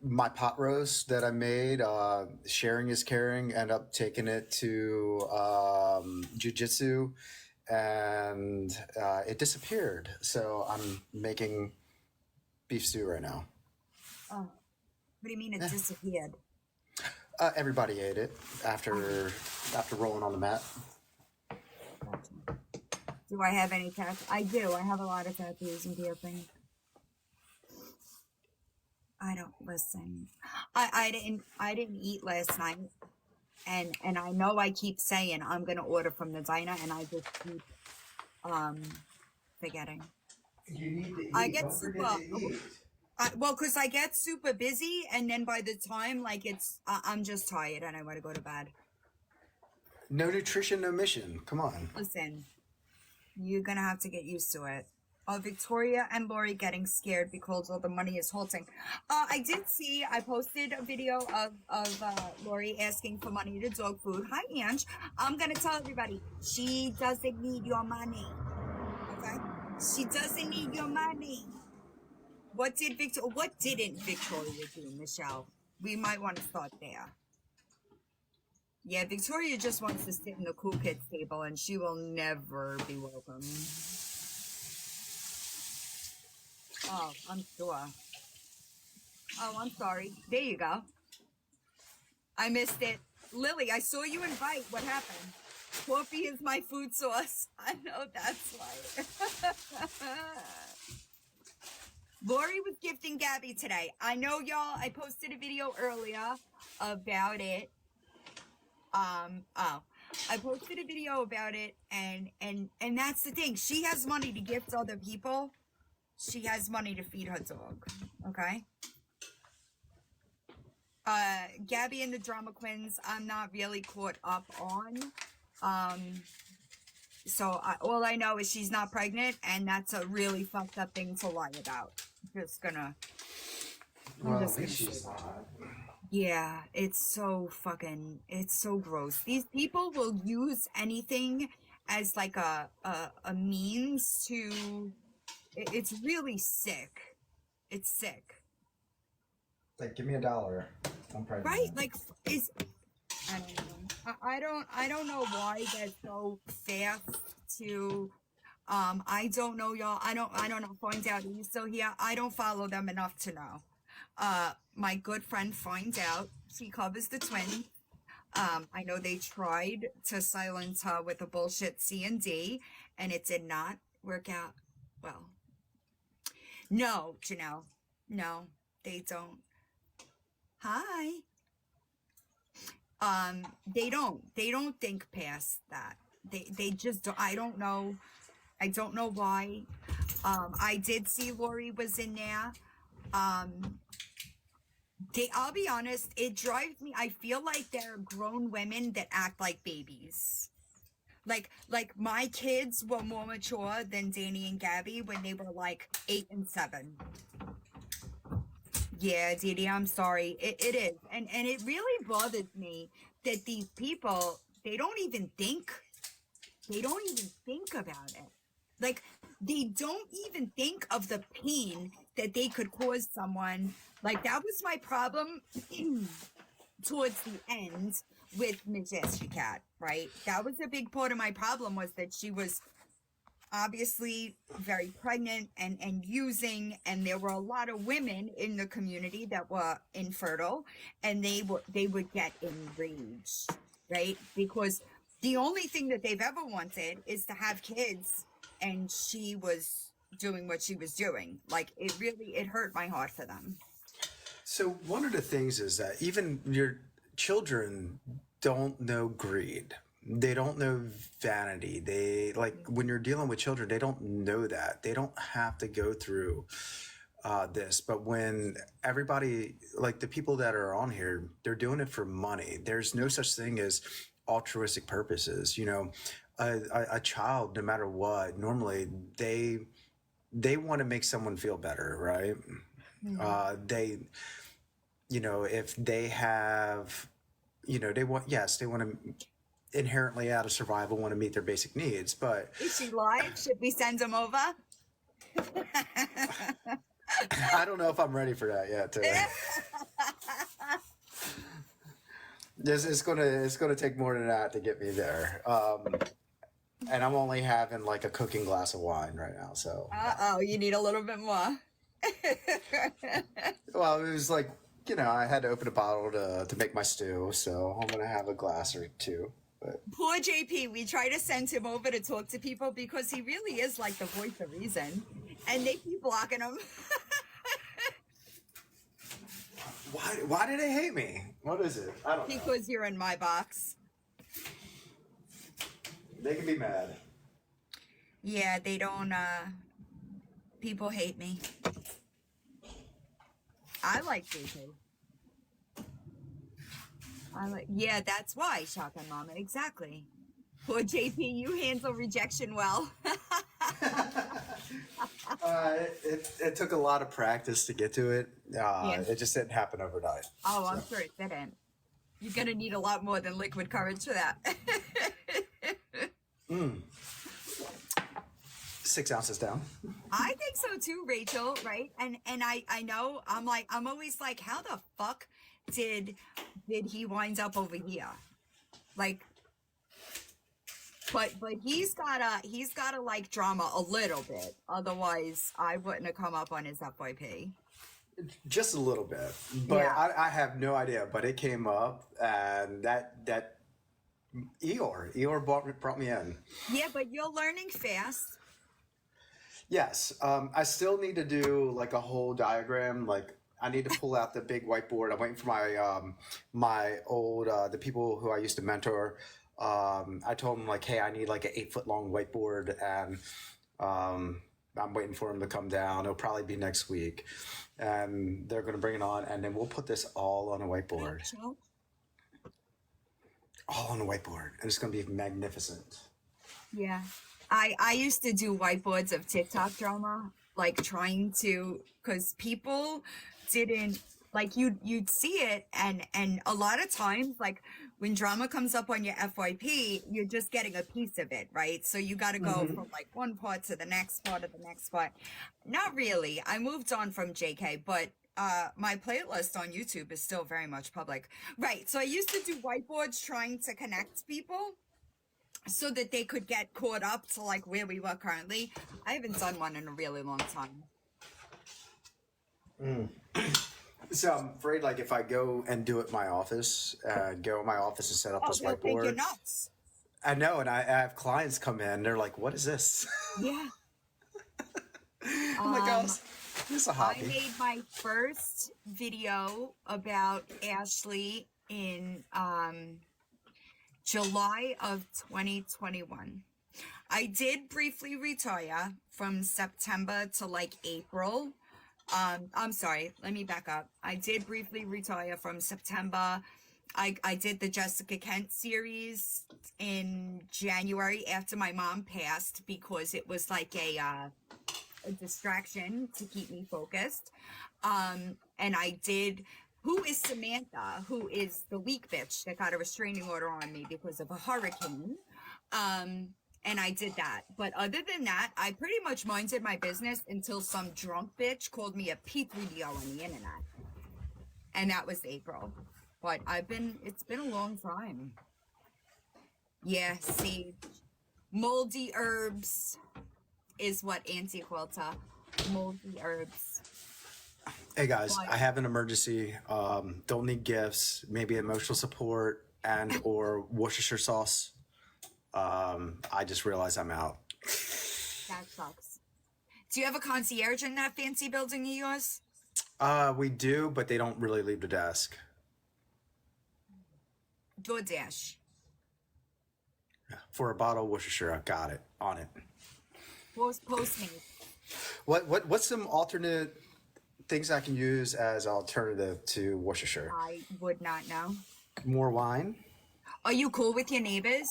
My pot roast that I made, sharing is caring, end up taking it to jujitsu, and it disappeared. So I'm making beef stew right now. Oh, what do you mean it disappeared? Everybody ate it after rolling on the mat. Gotcha. Do I have any tattoos? I do. I have a lot of tattoos and piercings. I don't listen. I didn't eat last night, and I know I keep saying I'm gonna order from the diner, and I just keep forgetting. You need to eat. I get super well, cause I get super busy, and then by the time like I'm just tired and I want to go to bed. No nutrition, no mission. Come on. Listen, you're gonna have to get used to it. Victoria and Lori getting scared because all the money is halting. I did see, I posted a video of Lori asking for money to dog food. Hi, Ange. I'm going to tell everybody, she doesn't need your money. Okay? She doesn't need your money. What didn't Victoria do, Michelle? We might want to start there. Yeah, Victoria just wants to sit in the cool kids table, and she will never be welcome. Oh, I'm sure. Oh, I'm sorry. There you go. I missed it. Lily, I saw you invite. What happened? Coffee is my food source. I know that's why. Lori was gifting Gabby today. I know, y'all. I posted a video earlier about it. I posted a video about it, and that's the thing. She has money to gift other people. She has money to feed her dog, okay? Gabby and the Drama Queens, I'm not really caught up on. All I know is she's not pregnant, and that's a really fucked up thing to lie about. Just gonna... Yeah, it's so gross. These people will use anything as like a means to... It's really sick. It's sick. Like, give me $1. I'm pregnant. Right? Like, I don't know. I don't know why they're so fast to, I don't know, y'all. I don't know. Find out. Are you still here? I don't follow them enough to know. My good friend finds out. She covers the twins. I know they tried to silence her with a bullshit C&D, and it did not work out well. No, Janelle. No, they don't. Hi. They don't think past that. They just don't. I don't know why. I did see Lori was in there. I'll be honest, it drives me. I feel like they're grown women that act like babies. Like my kids were more mature than Danny and Gabby when they were like 8 and 7. Yeah, Didi, I'm sorry. It is. And it really bothers me that these people, they don't even think about it. Like, they don't even think of the pain that they could cause someone. Like, that was my problem towards the end with Majesty Cat, right? That was a big part of my problem, was that she was obviously very pregnant and using, and there were a lot of women in the community that were infertile, and they would get enraged, right? Because the only thing that they've ever wanted is to have kids and she was doing what she was doing. Like, it hurt my heart for them. So one of the things is that even your children don't know greed. They don't know vanity. They like when you're dealing with children, they don't know that. They don't have to go through this. But when everybody, like the people that are on here, they're doing it for money. There's no such thing as altruistic purposes. You know, a child, no matter what, normally they want to make someone feel better, right? They, you know, if they have, you know, they want to inherently out of survival want to meet their basic needs, but Is she live? Should we send them over? I don't know if I'm ready for that yet. It's gonna take more than that to get me there. And I'm only having like a cooking glass of wine right now, so. Uh-oh, you need a little bit more. Well, it was like, you know, I had to open a bottle to make my stew, so I'm gonna have a glass or two. But Poor JP, we try to send him over to talk to people because he really is like the voice of reason. And they keep blocking him. why do they hate me? What is it? I don't know. Because you're in my box. They can be mad. Yeah, they don't, people hate me. I like JP. Yeah, that's why, Shotgun Mama, exactly. Poor JP, you handle rejection well. It took a lot of practice to get to it. It just didn't happen overnight. Oh, I'm sure it didn't. You're gonna need a lot more than liquid courage for that. 6 ounces down. I think so too, Rachel, right? And I know I'm always like, how the fuck did he wind up over here? Like, but he's gotta like drama a little bit. Otherwise I wouldn't have come up on his FYP. Just a little bit, but Yeah. I have no idea. But it came up, and that Eeyore brought me in. Yeah, but you're learning fast. Yes, I still need to do like a whole diagram. Like I need to pull out the big whiteboard. I'm waiting for my old the people who I used to mentor. I told them like, hey, I need like an 8-foot long whiteboard, and I'm waiting for them to come down. It'll probably be next week, and they're going to bring it on, and then we'll put this all on a whiteboard. Rachel? All on a whiteboard, and it's going to be magnificent. Yeah. I used to do whiteboards of TikTok drama, like trying to, because people didn't, like you'd see it, and a lot of times, like when drama comes up on your FYP, you're just getting a piece of it, right? So you got to go from like one part to the next part of the next part. Not really. I moved on from JK, but my playlist on YouTube is still very much public. Right. So I used to do whiteboards trying to connect people so that they could get caught up to like where we were currently. I haven't done one in a really long time. So I'm afraid, like, if I go and do it in my office, and set up this They'll think you're whiteboard. nuts. I know, and I have clients come in. They're like, "What is this?" Yeah. I'm like, "Oh, this is a I hobby." made my first video about Ashley in July of 2021. I did briefly retire from September to like April. I'm sorry, let me back up. I did briefly retire from September. I did the Jessica Kent series in January after my mom passed because it was like a distraction to keep me focused. And I did Who is Samantha, who is the weak bitch that got a restraining order on me because of a hurricane. And I did that. But other than that, I pretty much minded my business until some drunk bitch called me a P3DO on the internet. And that was April. But it's been a long time. Yeah, see, moldy herbs is what Auntie Quilta, moldy herbs. Hey guys, I have an emergency. Don't need gifts. Maybe emotional support and or Worcestershire sauce. I just realized I'm out. That sucks. Do you have a concierge in that fancy building of yours? We do, but they don't really leave the desk. DoorDash. For a bottle of Worcestershire, I got it on it. Postmates. What's some alternate things I can use as alternative to Worcestershire? I would not know. More wine? Are you cool with your neighbors?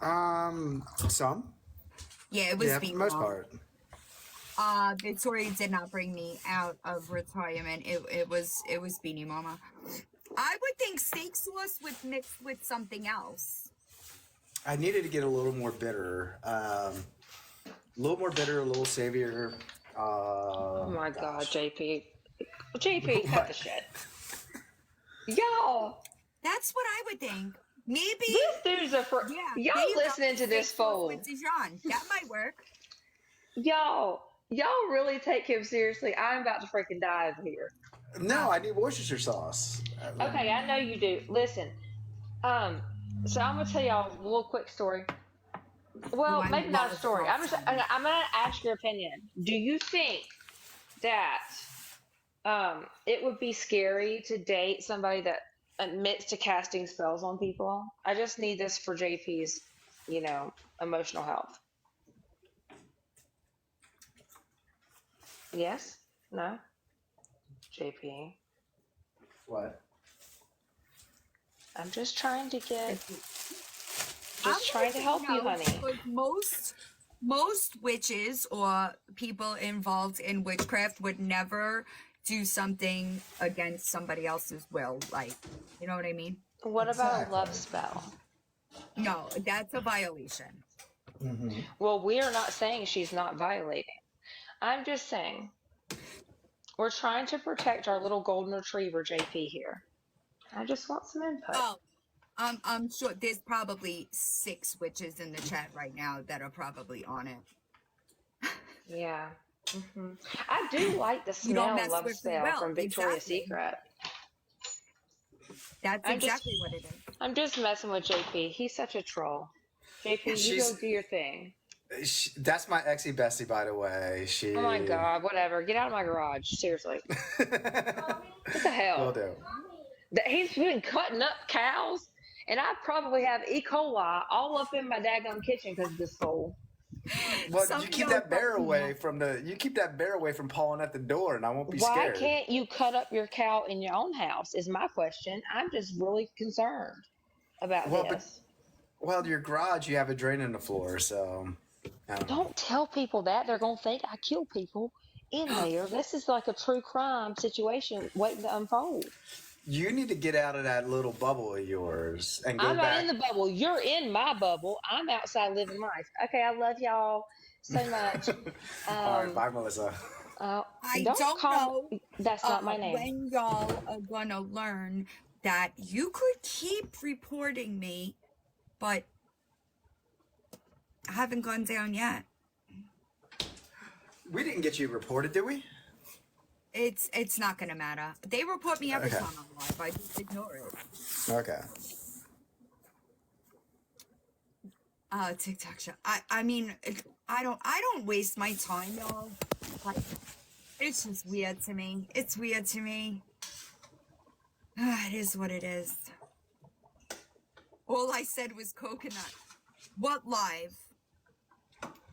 Some. Yeah, it was Yeah, for the Beanie most Mama. part. Victoria did not bring me out of retirement. It was Beanie Mama. I would think steak sauce would mix with something else. I needed to get a little more bitter. A little more bitter, a little savior. Oh my God, JP. JP, cut the shit. Y'all, That's what I would think. Maybe. this dude's a Yeah. y'all there you go. listening to this Steak sauce fool. with Dijon. That might work. Y'all really take him seriously. I'm about to freaking die over here. No, I need Worcestershire sauce. Okay, I know you do. Listen, so I'm gonna tell y'all a little quick story. Well, Oh, I maybe not a love story. I'm sauce. gonna ask your opinion. Do you think that it would be scary to date somebody that admits to casting spells on people? I just need this for JP's, emotional health. Yes? No? JP. What? I'm just trying to get I'm trying to help you, no, honey. but most witches or people involved in witchcraft would never do something against somebody else's will. Like, you know what I mean? What about a Exactly. love spell? No, that's a violation. Well, we are not saying she's not violating. I'm just saying we're trying to protect our little golden retriever, JP, here. I just want some input. Oh, I'm sure there's probably 6 witches in the chat right now that are probably on it. Yeah. I do like the You don't smell mess love with the spell will, from Victoria's exactly. Secret. That's I'm just- exactly what it is. I'm just messing with JP. He's such a troll. JP, you She's- go do your thing. That's my exy bestie, by the way. She. Oh my God, whatever. Get out of my garage. Seriously. What the hell? Will do. He's been cutting up cows, and I probably have E. coli all up in my daggum kitchen because of this fool. Well, Some you keep don't that bear fucking away know. from the. You keep that bear away from pawing at the door, and I won't be Why scared. can't you cut up your cow in your own house? Is my question. I'm just really concerned about Well, but- this. Well, your garage, you have a drain in the floor, so. I don't know. Don't tell people that. They're gonna think I kill people in there. This is like a true crime situation waiting to unfold. You need to get out of that little bubble of yours and go I'm not back. in the bubble. You're in my bubble. I'm outside living life. Okay, I love y'all so much. All right, bye, Melissa. I don't don't call. know That's not my name. when y'all are gonna learn that you could keep reporting me, but I haven't gone down yet. We didn't get you reported, did we? It's not gonna matter. They report me every Okay. time I'm live. I just ignore it. Okay. TikTok shop. I mean, I don't waste my time, y'all. Like, it's just weird to me. It's weird to me. It is what it is. All I said was coconut. What live?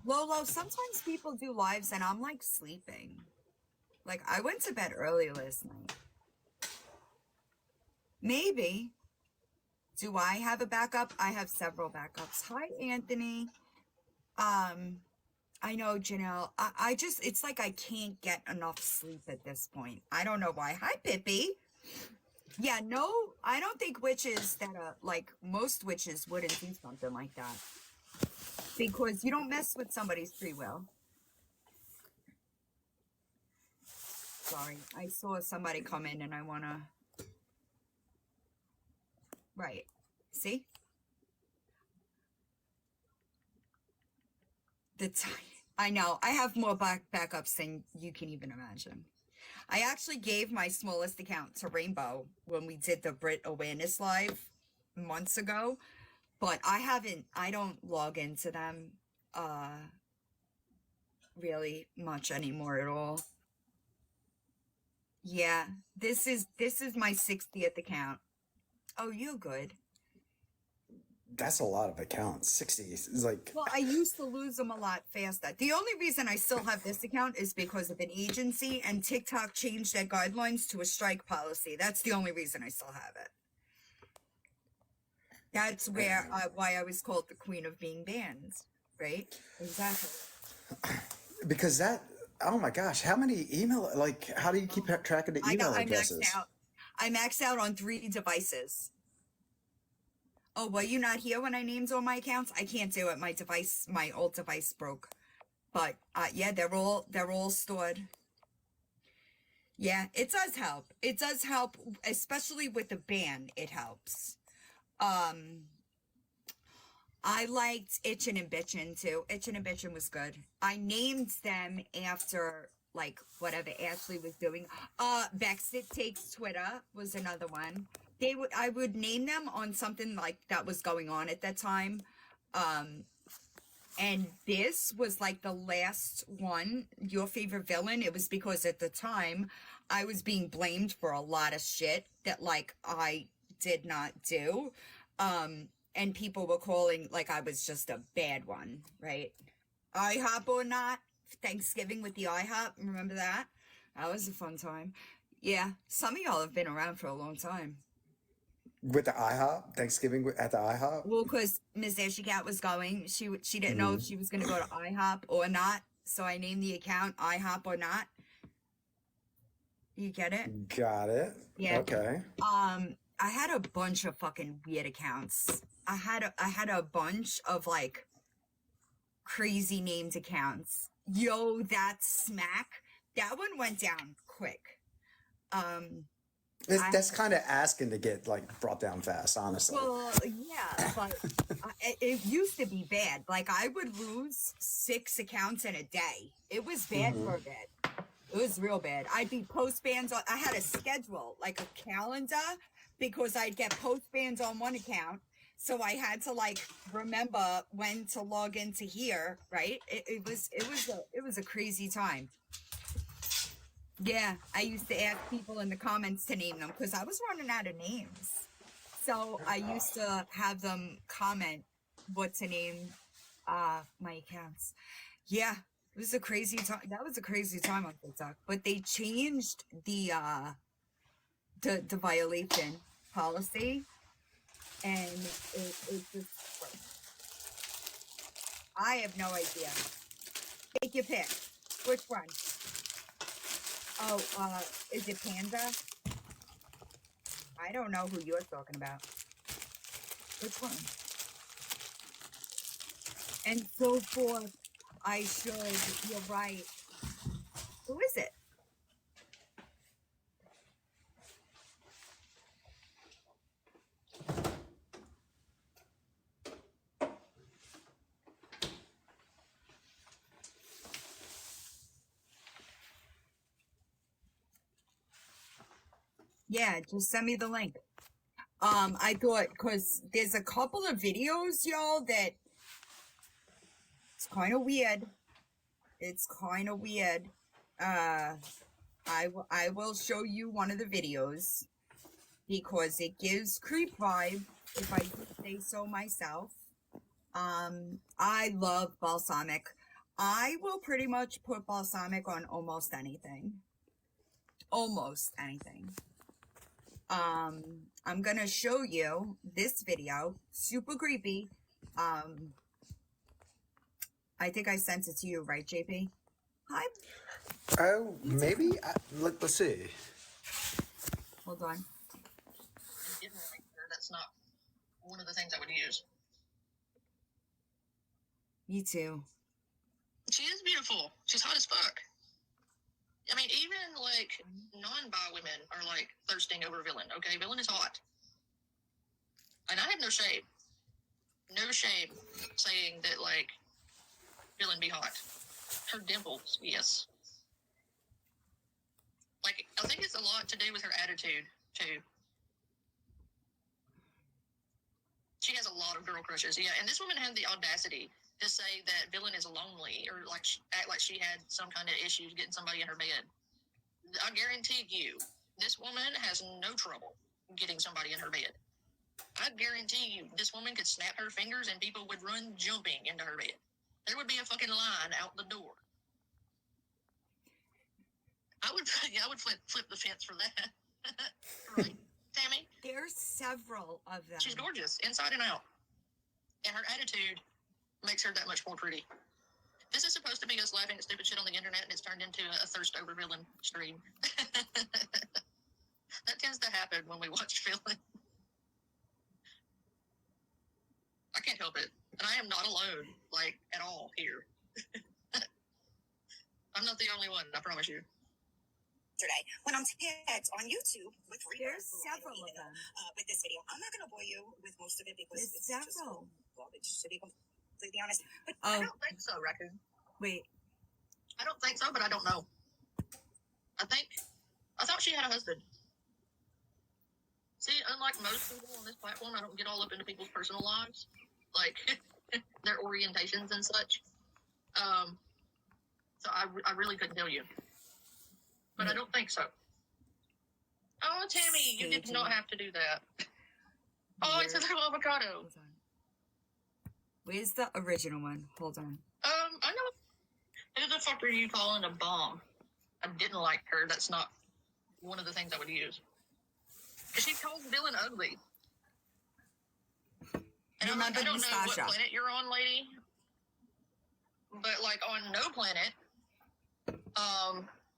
Lolo, sometimes people do lives and I'm like sleeping. Like, I went to bed early last night. Maybe. Do I have a backup? I have several backups. Hi, Anthony. I know, Janelle. I just, it's like I can't get enough sleep at this point. I don't know why. Hi, Pippi. Yeah, no, I don't think witches that are, like, most witches wouldn't do something like that. Because you don't mess with somebody's free will. Sorry, I saw somebody come in and I wanna... Right. See? The time. I know. I have more backups than you can even imagine. I actually gave my smallest account to Rainbow when we did the Brit Awareness Live months ago. But I don't log into them really much anymore at all. Yeah, this is my 60th account. Oh, you're good. That's a lot of accounts. 60 is like, Well, I used to lose them a lot faster. The only reason I still have this account is because of an agency, and TikTok changed their guidelines to a strike policy. That's the only reason I still have it. That's where why I was called the queen of being banned, right? Exactly. because that, oh my gosh, how many email, like, how do you keep track of the email addresses? I maxed out on 3 devices. Oh, were you not here when I named all my accounts? I can't do it. My old device broke. But yeah, they're all stored. Yeah, it does help. It does help, especially with the ban. It helps. I liked Itchin' and Bitchin' too. Itchin' and Bitchin' was good. I named them after like whatever Ashley was doing. Bexit Takes Twitter was another one. I would name them on something like that was going on at that time. And this was like the last one, Your Favorite Villain. It was because at the time I was being blamed for a lot of shit that like I did not do. And people were calling like I was just a bad one, right? IHOP or not, Thanksgiving with the IHOP, remember that? That was a fun time. Yeah, some of y'all have been around for a long time. With the IHOP, Thanksgiving at the IHOP? Well, because Miss Ashy Cat was going, she didn't know if she was going to go to IHOP or not, so I named the account IHOP or not. You get it? Got it. Yeah. Okay. I had a bunch of fucking weird accounts. I had a bunch of like crazy named accounts. Yo, that's Smack. That one went down quick. That's kind of asking to get like brought down fast, honestly. Well, yeah, but it used to be bad. Like I would lose 6 accounts in a day. It was bad for a bit. It was real bad. I'd be post bans on. I had a schedule, like a calendar, because I'd get post bans on one account. So I had to like remember when to log into here, right? It was a crazy time. Yeah, I used to ask people in the comments to name them because I was running out of names. So I used to have them comment what to name my accounts. Yeah, it was a crazy time. That was a crazy time on TikTok. But they changed the violation policy, and it just I have no idea. Take your pick. Which one? Oh, is it Panda? I don't know who you're talking about. Which one? And so forth. I should. You're right. Who is it? Yeah, just send me the link. I thought, because there's a couple of videos, y'all, that it's kind of weird. It's kind of weird. I will show you one of the videos because it gives creep vibe, if I do say so myself. I love balsamic. I will pretty much put balsamic on almost anything. Almost anything. I'm gonna show you this video. Super creepy. I think I sent it to you, right, JP? Hi. Oh, maybe? Let's see. Hold on. That's not one of the things I would use. Me too. She is beautiful. She's hot as fuck. I mean, even like non-bi women are like thirsting over Villain. Okay, Villain is hot, and I have no shame saying that like Villain be hot. Her dimples, yes. Like I think it's a lot to do with her attitude too. She has a lot of girl crushes, yeah. And this woman had the audacity to say that Villain is lonely or like act like she had some kind of issues getting somebody in her bed. I guarantee you, this woman has no trouble getting somebody in her bed. I guarantee you, this woman could snap her fingers and people would run jumping into her bed. There would be a fucking line out the door. I would flip the fence for that. Right, Tammy? There's several of them. She's gorgeous, inside and out. And her attitude makes her that much more pretty. This is supposed to be us laughing at stupid shit on the internet, and it's turned into a thirst over Villain stream. That tends to happen when we watch Villain. I can't help it. And I am not alone, like, at all here. I'm not the only one, I promise you. Yesterday went on TEDx on YouTube with Rita. There's several of them. With this video. I'm not going to bore you with most of it because There's it's just several. garbage, to be completely honest. But I Oh, don't think so, Raccoon. wait. I don't think so, but I don't know. I thought she had a husband. See, unlike most people on this platform, I don't get all up into people's personal lives, like their orientations and such. So I really couldn't tell you, but I don't think so. Oh, Tammy, you did not have to do that. Oh, it's a little avocado. Hold on. Where's the original one? Hold on. I know. Who the fuck are you calling a bomb? I didn't like her. That's not one of the things I would use. She called Villain ugly. And I don't know what Nastasha. planet you're on, lady. But like on no planet,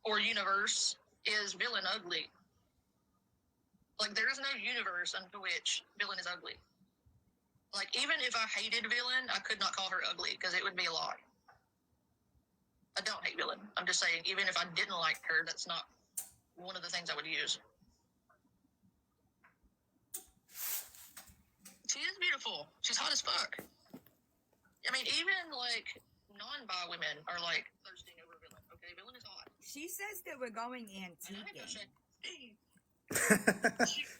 or universe is Villain ugly. Like there is no universe into which Villain is ugly. Like even if I hated Villain, I could not call her ugly because it would be a lie. I don't hate Villain. I'm just saying, even if I didn't like her, that's not one of the things I would use. She is beautiful. She's hot as fuck. I mean, even like non-bi women are like thirsting over Villain. Okay, Villain is hot. She says that we're going And I have no antiquing. shame.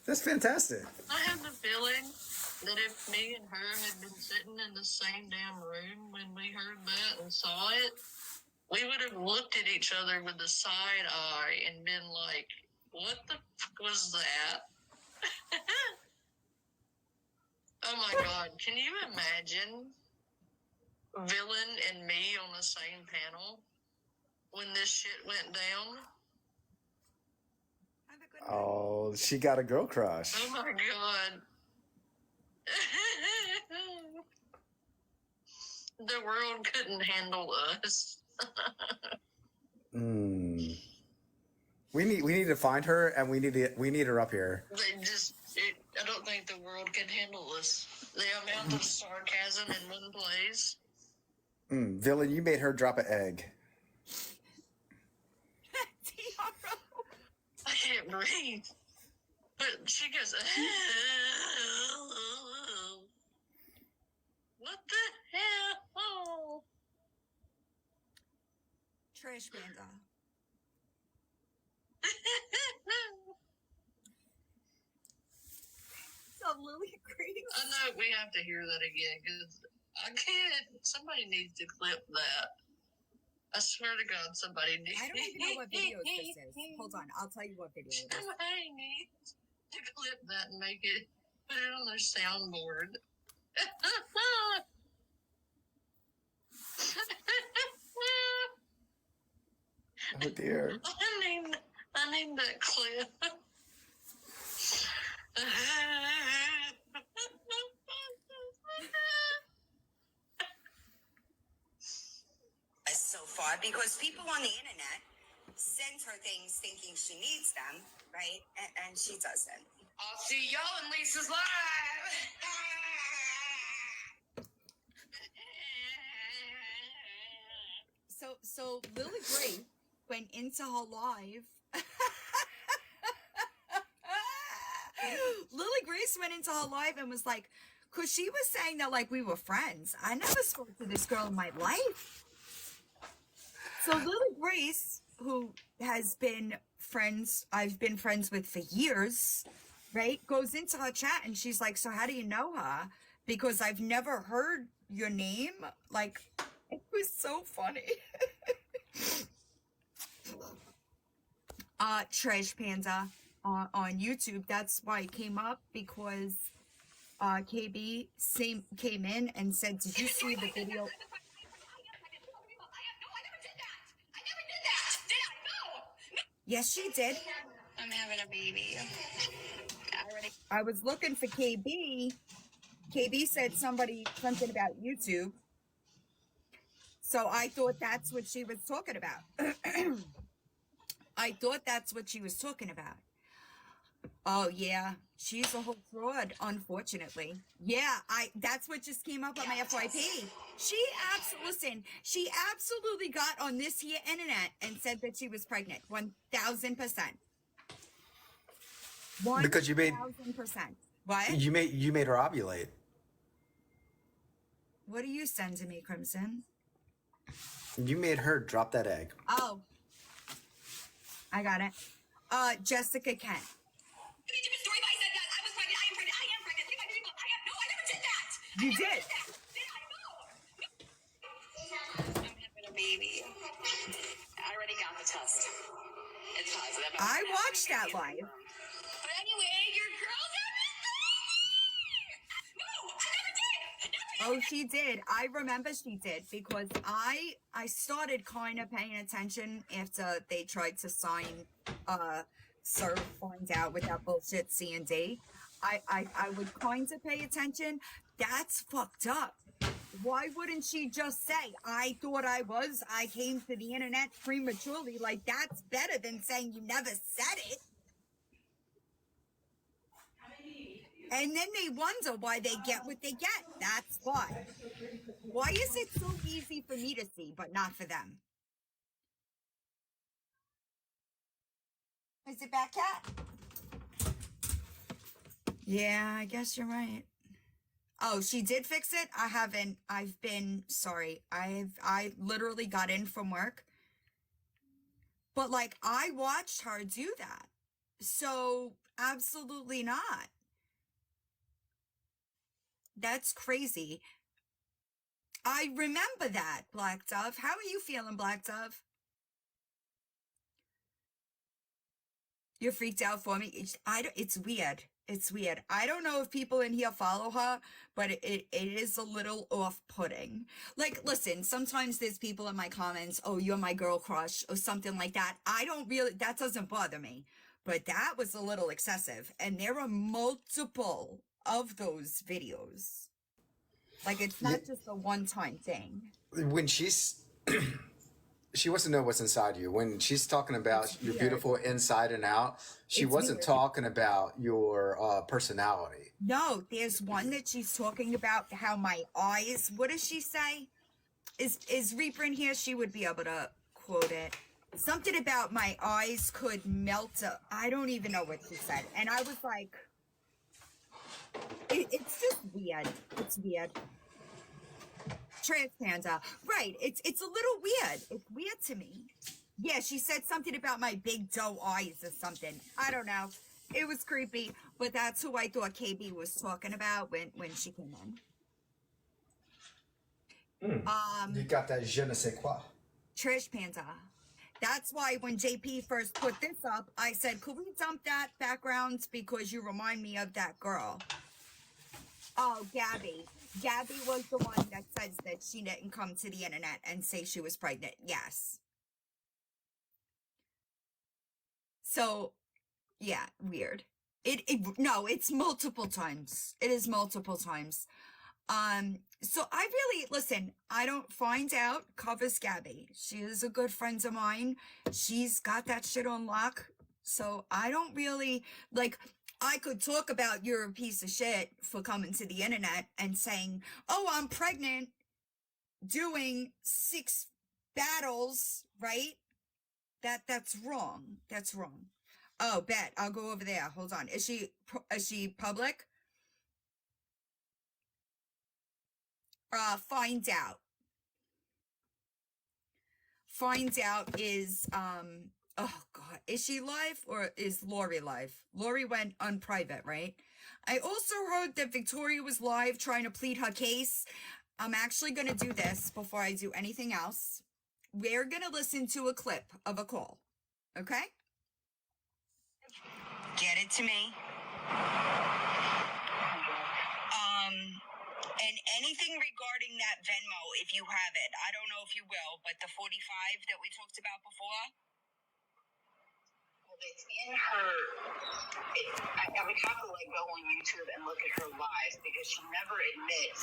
That's fantastic. I have the feeling that if me and her had been sitting in the same damn room when we heard that and saw it, we would have looked at each other with the side eye and been like, what the fuck was that? Oh my god, can you imagine Villain and me on the same panel when this shit went down? Have a good night. Oh, she got a girl crush. Oh my god. The world couldn't handle us. Mm. We need to find her, and we need her up here. I don't think the world can handle us. The amount of sarcasm in one place. Villain, you made her drop an egg. Tiara. I can't breathe. But she goes, what the hell? Trash Panda. So Lily agrees. I know we have to hear that again because I can't. Somebody needs to clip that. I swear to God, somebody needs. I don't even know what video this is. Hold on, I'll tell you what video it is. Somebody needs to clip that and make it, put it on their soundboard. Oh dear. I need that clip. So far, because people on the internet send her things thinking she needs them, right? And she doesn't. I'll see y'all in Lisa's live. So Lily Grace went into her live. Lily Grace went into her live and was like, cause she was saying that like we were friends. I never spoke to this girl in my life. So Lily Grace, who has been friends, I've been friends with for years, right? Goes into her chat and she's like, so how do you know her? Because I've never heard your name. Like, it was so funny. Trash Panda on YouTube. That's why it came up, because KB came in and said, "Did you see the video?" Yes, she did. I'm having a baby. I was looking for KB. KB said something about YouTube. So I thought that's what she was talking about. I thought that's what she was talking about. Oh yeah, she's a whole fraud, unfortunately. Yeah, that's what just came up on my FYP. She absolutely got on this here internet and said that she was pregnant. 1000%. Because you made 1000%. What? you made her ovulate. What are you sending me, Crimson? You made her drop that egg. Oh, I got it. Jessica Kent. You did. I'm having a baby. I already got the test. It's positive. I watched that live. But anyway, your girl's having a baby. No, I never did. Oh, she did. I remember she did, because I started kind of paying attention after they tried to sign Serve Finds Out with that bullshit C&D. I would kind of pay attention. That's fucked up. Why wouldn't she just say, "I thought I came to the internet prematurely"? Like, that's better than saying you never said it. And then they wonder why they get what they get. That's why. Why is it so easy for me to see, but not for them? Is it back yet? Yeah, I guess you're right. Oh, she did fix it? I haven't. I've been sorry. I literally got in from work. But like, I watched her do that. So absolutely not. That's crazy. I remember that, Black Dove. How are you feeling, Black Dove? You're freaked out for me. It's weird. It's weird. I don't know if people in here follow her, but it is a little off-putting. Like, listen, sometimes there's people in my comments, "Oh, you're my girl crush," or something like that. That doesn't bother me. But that was a little excessive. And there are multiple of those videos. Like, it's not just a one-time thing. When she wants to know what's inside you. When she's talking about your beautiful inside and out, she wasn't talking about your personality. No, there's one that she's talking about how my eyes, what does she say? Is Reaper in here? She would be able to quote it. Something about my eyes could melt. I don't even know what she said. And I was like, it's just weird. It's weird. Trans Panda. Right. It's a little weird. It's weird to me. Yeah, she said something about my big doe eyes or something. I don't know. It was creepy, but that's who I thought KB was talking about when she came in. You got that je ne sais quoi. Trish Panda. That's why when JP first put this up, I said, "Could we dump that background because you remind me of that girl?" Oh, Gabby. Gabby was the one that says that she didn't come to the internet and say she was pregnant. Yes. So, yeah, weird. No, it's multiple times. It is multiple times. So I really, listen, I don't find out covers Gabby. She is a good friend of mine. She's got that shit on lock. So I don't really, like, I could talk about you're a piece of shit for coming to the internet and saying, "Oh, I'm pregnant," doing 6 battles, right? That's wrong. That's wrong. Oh, bet. I'll go over there. Hold on. Is she public? Find out. Find out is, oh God, is she live or is Lori live? Lori went unprivate, right? I also heard that Victoria was live trying to plead her case. I'm actually going to do this before I do anything else. We're going to listen to a clip of a call. Okay? Get it to me. And anything regarding that Venmo, if you have it, I don't know if you will, but the 45 that we talked about before. Well, it's in her. I would have to like go on YouTube and look at her lives because she never admits.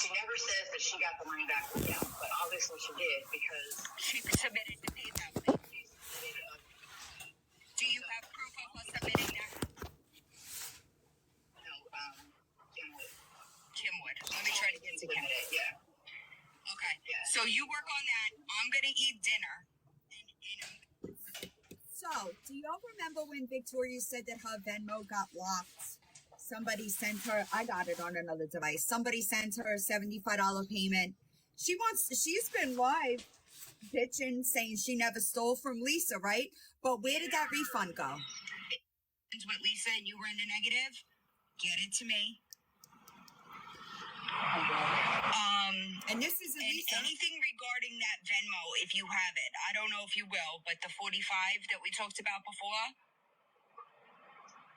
She never says that she got the money back from him, but obviously she did because she submitted the PayPal link. She submitted a. Do you have proof of her submitting that? No, Kim would. Kim would. Let me try to get to Kim. Yeah. Okay. Yeah. So you work on that. I'm gonna eat dinner. So, do y'all remember when Victoria said that her Venmo got locked? Somebody sent her, I got it on another device. Somebody sent her a $75 payment. She's been live bitching, saying she never stole from Lisa, right? But where did that refund go? With Lisa and you were in the negative? Get it to me. And this is Lisa. Anything regarding that Venmo, if you have it, I don't know if you will, but the 45 that we talked about before.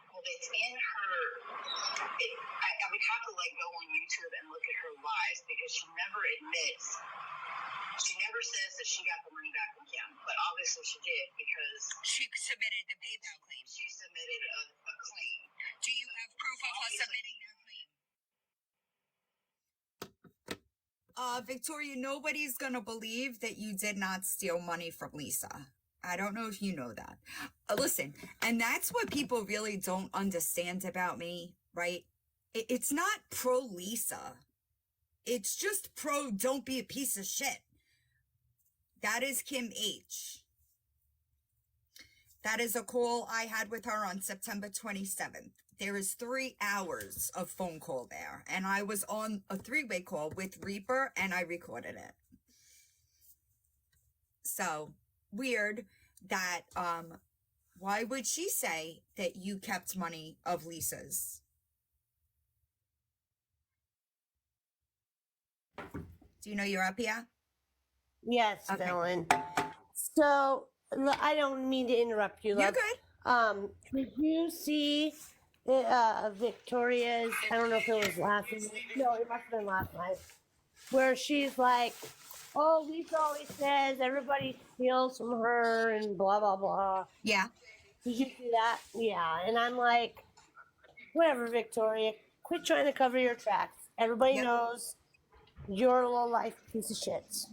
Well, it's in her. I would have to like go on YouTube and look at her lives because she never admits. She never says that she got the money back from Kim, but obviously she did because she submitted the PayPal claim. She submitted a claim. Do you have proof of her submitting that claim? Victoria, nobody's gonna believe that you did not steal money from Lisa. I don't know if you know that. Listen, and that's what people really don't understand about me, right? It's not pro Lisa. It's just pro don't be a piece of shit. That is Kim H. That is a call I had with her on September 27th. There is 3 hours of phone call there. And I was on a 3-way call with Reaper and I recorded it. So, weird that, why would she say that you kept money of Lisa's? Do you know you're up here? Yes, Okay. Dylan. So I don't mean to interrupt you. You're love. good. Did you see Victoria's? I don't know if it was last night. No, it must have been last night. Where she's like, "Oh, Lisa always says everybody steals from her and blah blah blah." Yeah. Did you see that? Yeah. And I'm like, whatever, Victoria. Quit trying to cover your tracks. Everybody Yep. knows you're a low life piece of shit.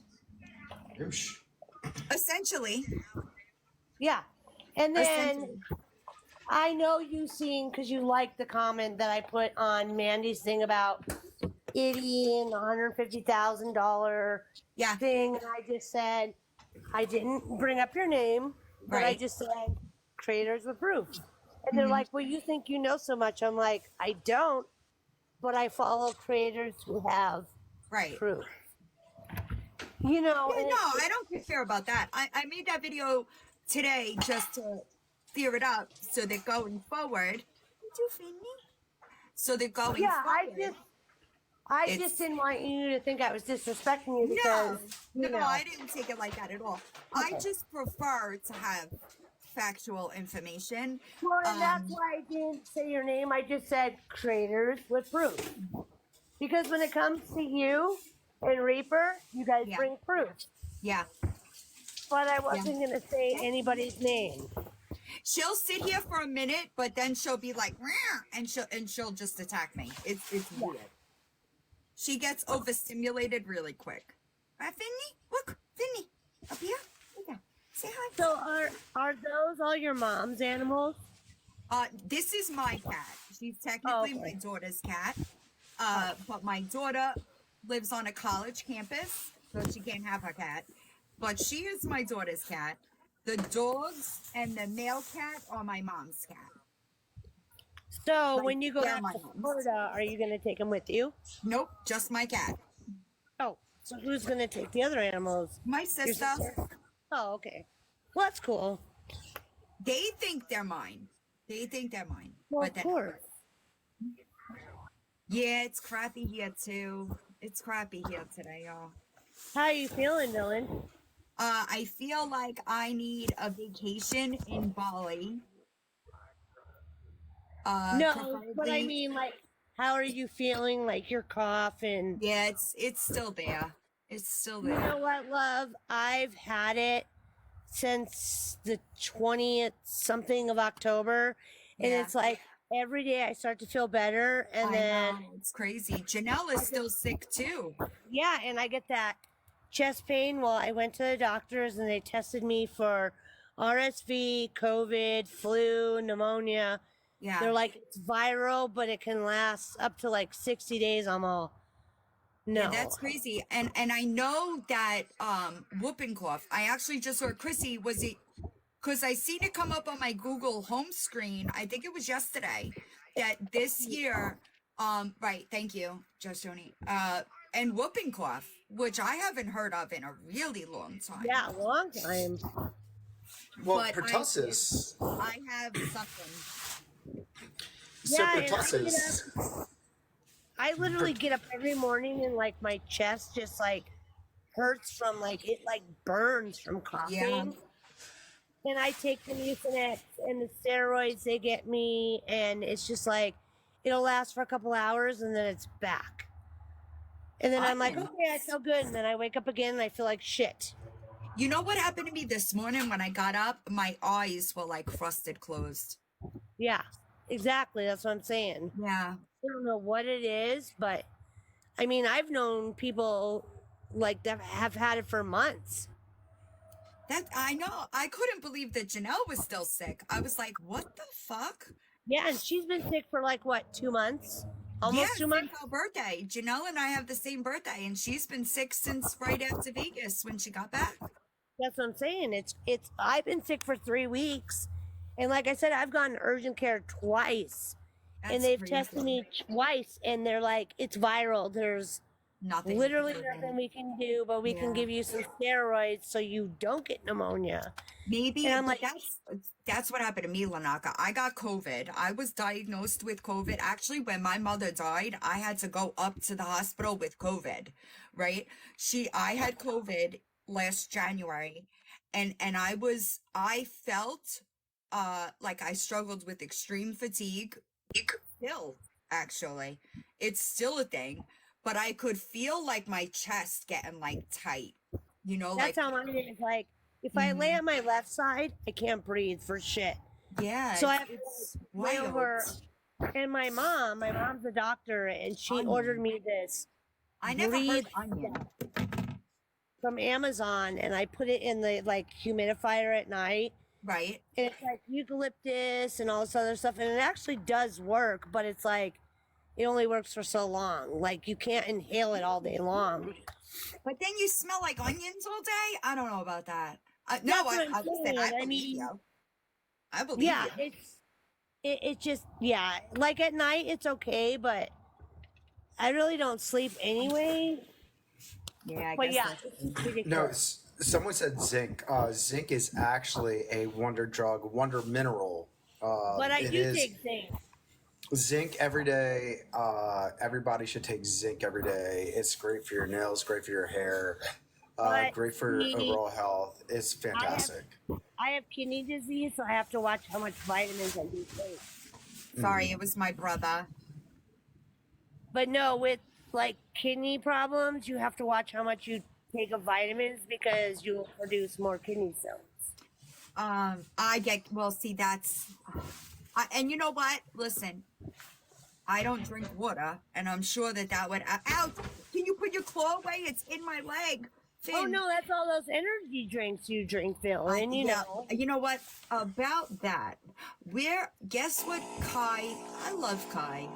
Essentially. Yeah. And then Essentially. I know you seen because you liked the comment that I put on Mandy's thing about Itty and the $150,000 Yeah. thing. And I just said, I didn't bring up your name, but I Right. just said creators with proof. And they're like, well, you think you know so much. I'm like, I don't, but I follow creators who have Right. proof. You know, Yeah, and no, I don't care about that. I made that video today just to clear it up so that going forward, so that going yeah, forward. I It's- just didn't want you to think I was disrespecting you No, because, you no, know. I didn't take it like that at all. I Okay. just prefer to have factual information. Well, and that's why I didn't say your name. I just said creators with proof. Because when it comes to you and Reaper, you guys Yeah. bring proof. Yeah. But I wasn't going to say anybody's name. She'll sit here for a minute, but then she'll be like, "Rah," and she'll just attack me. It's weird. She gets overstimulated really quick. Finny, look, Finny, up here. Yeah. Say hi. So are those all your mom's animals? This is my cat. She's technically okay. my daughter's cat. But my daughter lives on a college campus, so she can't have her cat. But she is my daughter's cat. The dogs and the male cat are my mom's cat. So Like, when you go they're back my to mom's. Florida, are you going to take them with you? Nope, just my cat. Oh, so who's going to take the other animals? My Your sister. sister? Oh, okay. Well, that's cool. They think they're mine. Well, but of then, course. yeah, it's crappy here too. It's crappy here today, y'all. How are you feeling, Dylan? I feel like I need a vacation in Bali. No, but I preferably- mean, like, how are you feeling? Like your cough and. Yeah, it's still there. It's still You there. know what, love? I've had it since the 20th something of October, and Yeah. it's like every day I start to feel better, and then I know, it's crazy. Janelle is still sick too. yeah, and I get that chest pain. Well, I went to the doctors and they tested me for RSV, COVID, flu, pneumonia. Yeah. They're like, it's viral, but it can last up to like 60 days. I'm all, no. Yeah, that's crazy. And I know that whooping cough. I actually just saw Chrissy was it because I seen it come up on my Google home screen. I think it was yesterday that this year, right, thank you, Just Joni. And whooping cough, which I haven't heard of in a really long time. Yeah, a long time. Well, But pertussis. I have something. So Yeah, and I pertussis. I literally get up every morning and like my chest just like hurts from like it like burns from coughing. Yeah. And I take the Mucinex and the steroids they get me, and it's just like it'll last for a couple hours and then it's back. And then I'm like, Onions. okay, I feel good. And then I wake up again and I feel like shit. You know what happened to me this morning when I got up? My eyes were like frosted closed. Yeah, exactly. That's what I'm saying. Yeah. I don't know what it is, but I mean, I've known people like that have had it for months. That I know. I couldn't believe that Janelle was still sick. I was like, what the fuck? Yeah, and she's been sick for like what, 2 months? Almost Yeah, 2 since months. our birthday. Janelle and I have the same birthday, and she's been sick since right after Vegas when she got back. That's what I'm saying. It's. I've been sick for 3 weeks, and like I said, I've gone to urgent care twice, and That's they've crazy. tested me twice, and they're like, it's viral. There's Nothing. literally nothing we can do, but we can Yeah. give you some steroids so you don't get pneumonia. Maybe, And I'm but like- that's what happened to me, Lanaka. I got COVID. I was diagnosed with COVID. Actually, when my mother died, I had to go up to the hospital with COVID. Right? I had COVID last January, and I felt like I struggled with extreme fatigue. Still, actually, it's still a thing, but I could feel like my chest getting like tight. You know, That's like how mine is. Like, if I lay on my left side, I can't breathe for shit. yeah. So I have to it's lay wild. over. And my mom's a doctor, and she Onion. ordered me this I never heard breathe onion. from Amazon, and I put it in the like humidifier at night. Right? And it's like eucalyptus and all this other stuff, and it actually does work, but it's like it only works for so long. Like you can't inhale it all day long. But then you smell like onions all day? I don't know about that. That's No, what I'm listen, saying. I I believe mean, you. I believe Yeah, you. it just like at night it's okay, but I really don't sleep anyway. Yeah, I But guess yeah, that's- it's No, ridiculous. someone said zinc. Zinc is actually a wonder drug, wonder mineral. But I it do is- take zinc. Zinc every day. Everybody should take zinc every day. It's great for your nails, great for your hair, But great for see, overall health. It's fantastic. I have kidney disease, so I have to watch how much vitamins I do take. Sorry, it was my brother. But no, with like kidney problems, you have to watch how much you take of vitamins because you will produce more kidney stones. See, that's, and you know what? Listen, I don't drink water, and I'm sure that would, ouch, can you put your claw away? It's in my leg. Oh Finn. no, that's all those energy drinks you drink, Phil. And you Yeah, know, you know what about that? Guess what, Kai? I love Kai.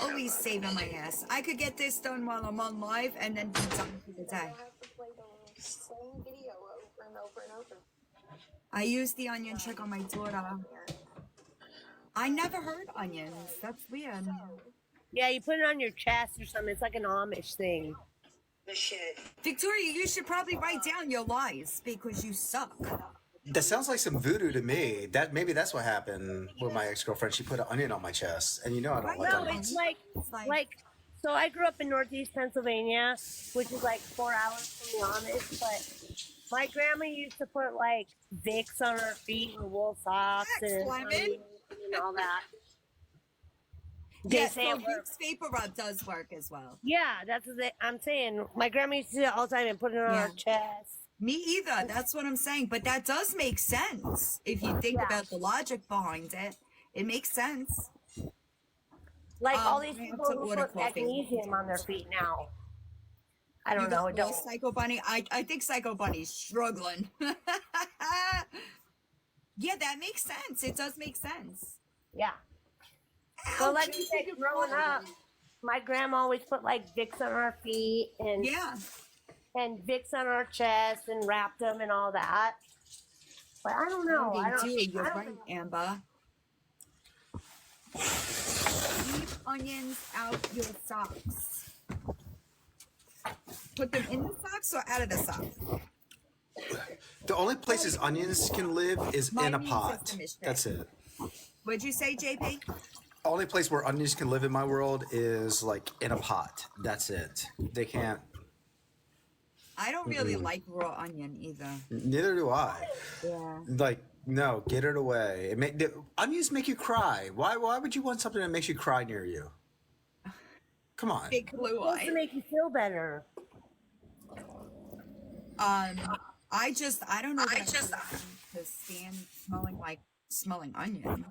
Always saving my ass. I could get this done while I'm on live and then be done for the day. I use the onion trick on my daughter. I never heard onions. That's weird. yeah, you put it on your chest or something. It's like an Amish thing. Victoria, you should probably write down your lies because you suck. That sounds like some voodoo to me. Maybe that's what happened with my ex-girlfriend. She put an onion on my chest, and you know I don't like No, onions. it's like So I grew up in Northeast Pennsylvania, which is like 4 hours from the Amish. But my grandma used to put like Vicks on her feet and wool socks and Lemon. all that. They Yeah, say so it works. Vicks Vapor Rub does work as well. Yeah, that's what I'm saying. My grandma used to do it all the time and put it on her chest. Me either. That's what I'm saying. But that does make sense if you think Yeah. about the logic behind it. It makes sense. Like all Um, these I have people to who order put coffee. magnesium on their feet now. I don't You know. got Don't. lost, Psycho Bunny. I think Psycho Bunny's struggling. Yeah, that makes sense. It does make sense. Yeah. So like you said, growing up, my grandma always put like Vicks on our feet and Yeah. Vicks on our chest and wrapped them and all that. But I don't know. Oh, I they don't. do. You're I don't right, know. Amber. Leave onions out your socks. Put them in the socks or out of the socks? The only places onions can live is My in a immune pot. system is shit. That's it. What'd you say, JP? Only place where onions can live in my world is like in a pot. That's it. They can't. I don't really like raw onion either. Neither do I. Yeah. Like, no, get it away. Onions make you cry. Why would you want something that makes you cry near you? Come on. Big blue It's supposed eye. to make you feel better. I don't know. To stand smelling onion.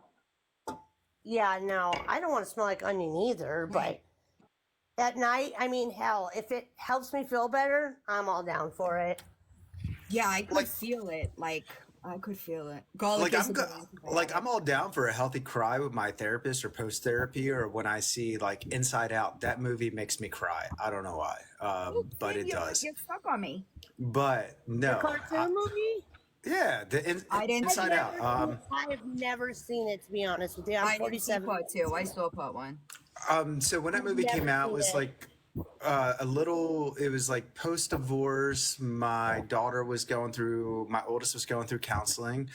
Yeah, no, I don't want to smell like onion either. But at night, I mean, hell, if it helps me feel better, I'm all down for it. Yeah, I could Like- feel it. Like I could feel it. Garlic Like is a good antibiotic. like I'm all down for a healthy cry with my therapist or post therapy or when I see like Inside Out. That movie makes me cry. I don't know why, but it does. You're stuck on me. But no, Cartoon movie? yeah, I didn't- Inside Out. I have never seen it, to be honest with you. I'm I didn't see 47. part two. I saw part one. So when that movie came never out, it seen was it. like it was like post divorce. My oldest was going through counseling,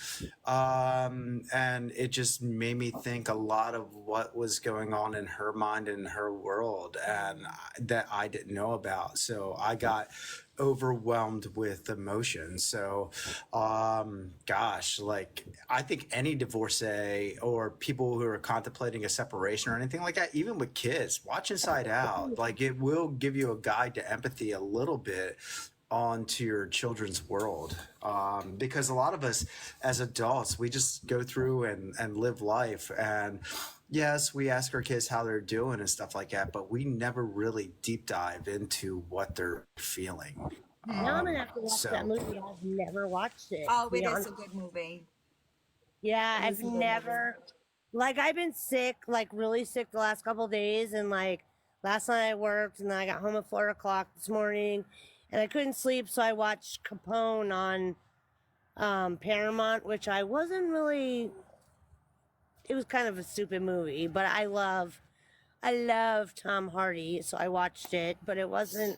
and it just made me think a lot of what was going on in her mind and her world, and that I didn't know about. So I got overwhelmed with emotion. So, gosh, like I think any divorcee or people who are contemplating a separation or anything like that, even with kids, watch Inside Out. Like it will give you a guide to empathy a little bit onto your children's world, because a lot of us as adults, we just go through and live life, and yes, we ask our kids how they're doing and stuff like that, but we never really deep dive into what they're feeling. Now I'm going to have to watch so- that movie. I've never watched it. Oh, to be it is honest. a good movie. Yeah, It is I've a good never, like, I've been sick, like, really sick the last couple of days. And, like, last night I worked and then I got home at 4 o'clock this morning and I couldn't sleep. So I watched Capone on Paramount, which I wasn't really, it was kind of a stupid movie, but I love Tom Hardy. So I watched it, but it wasn't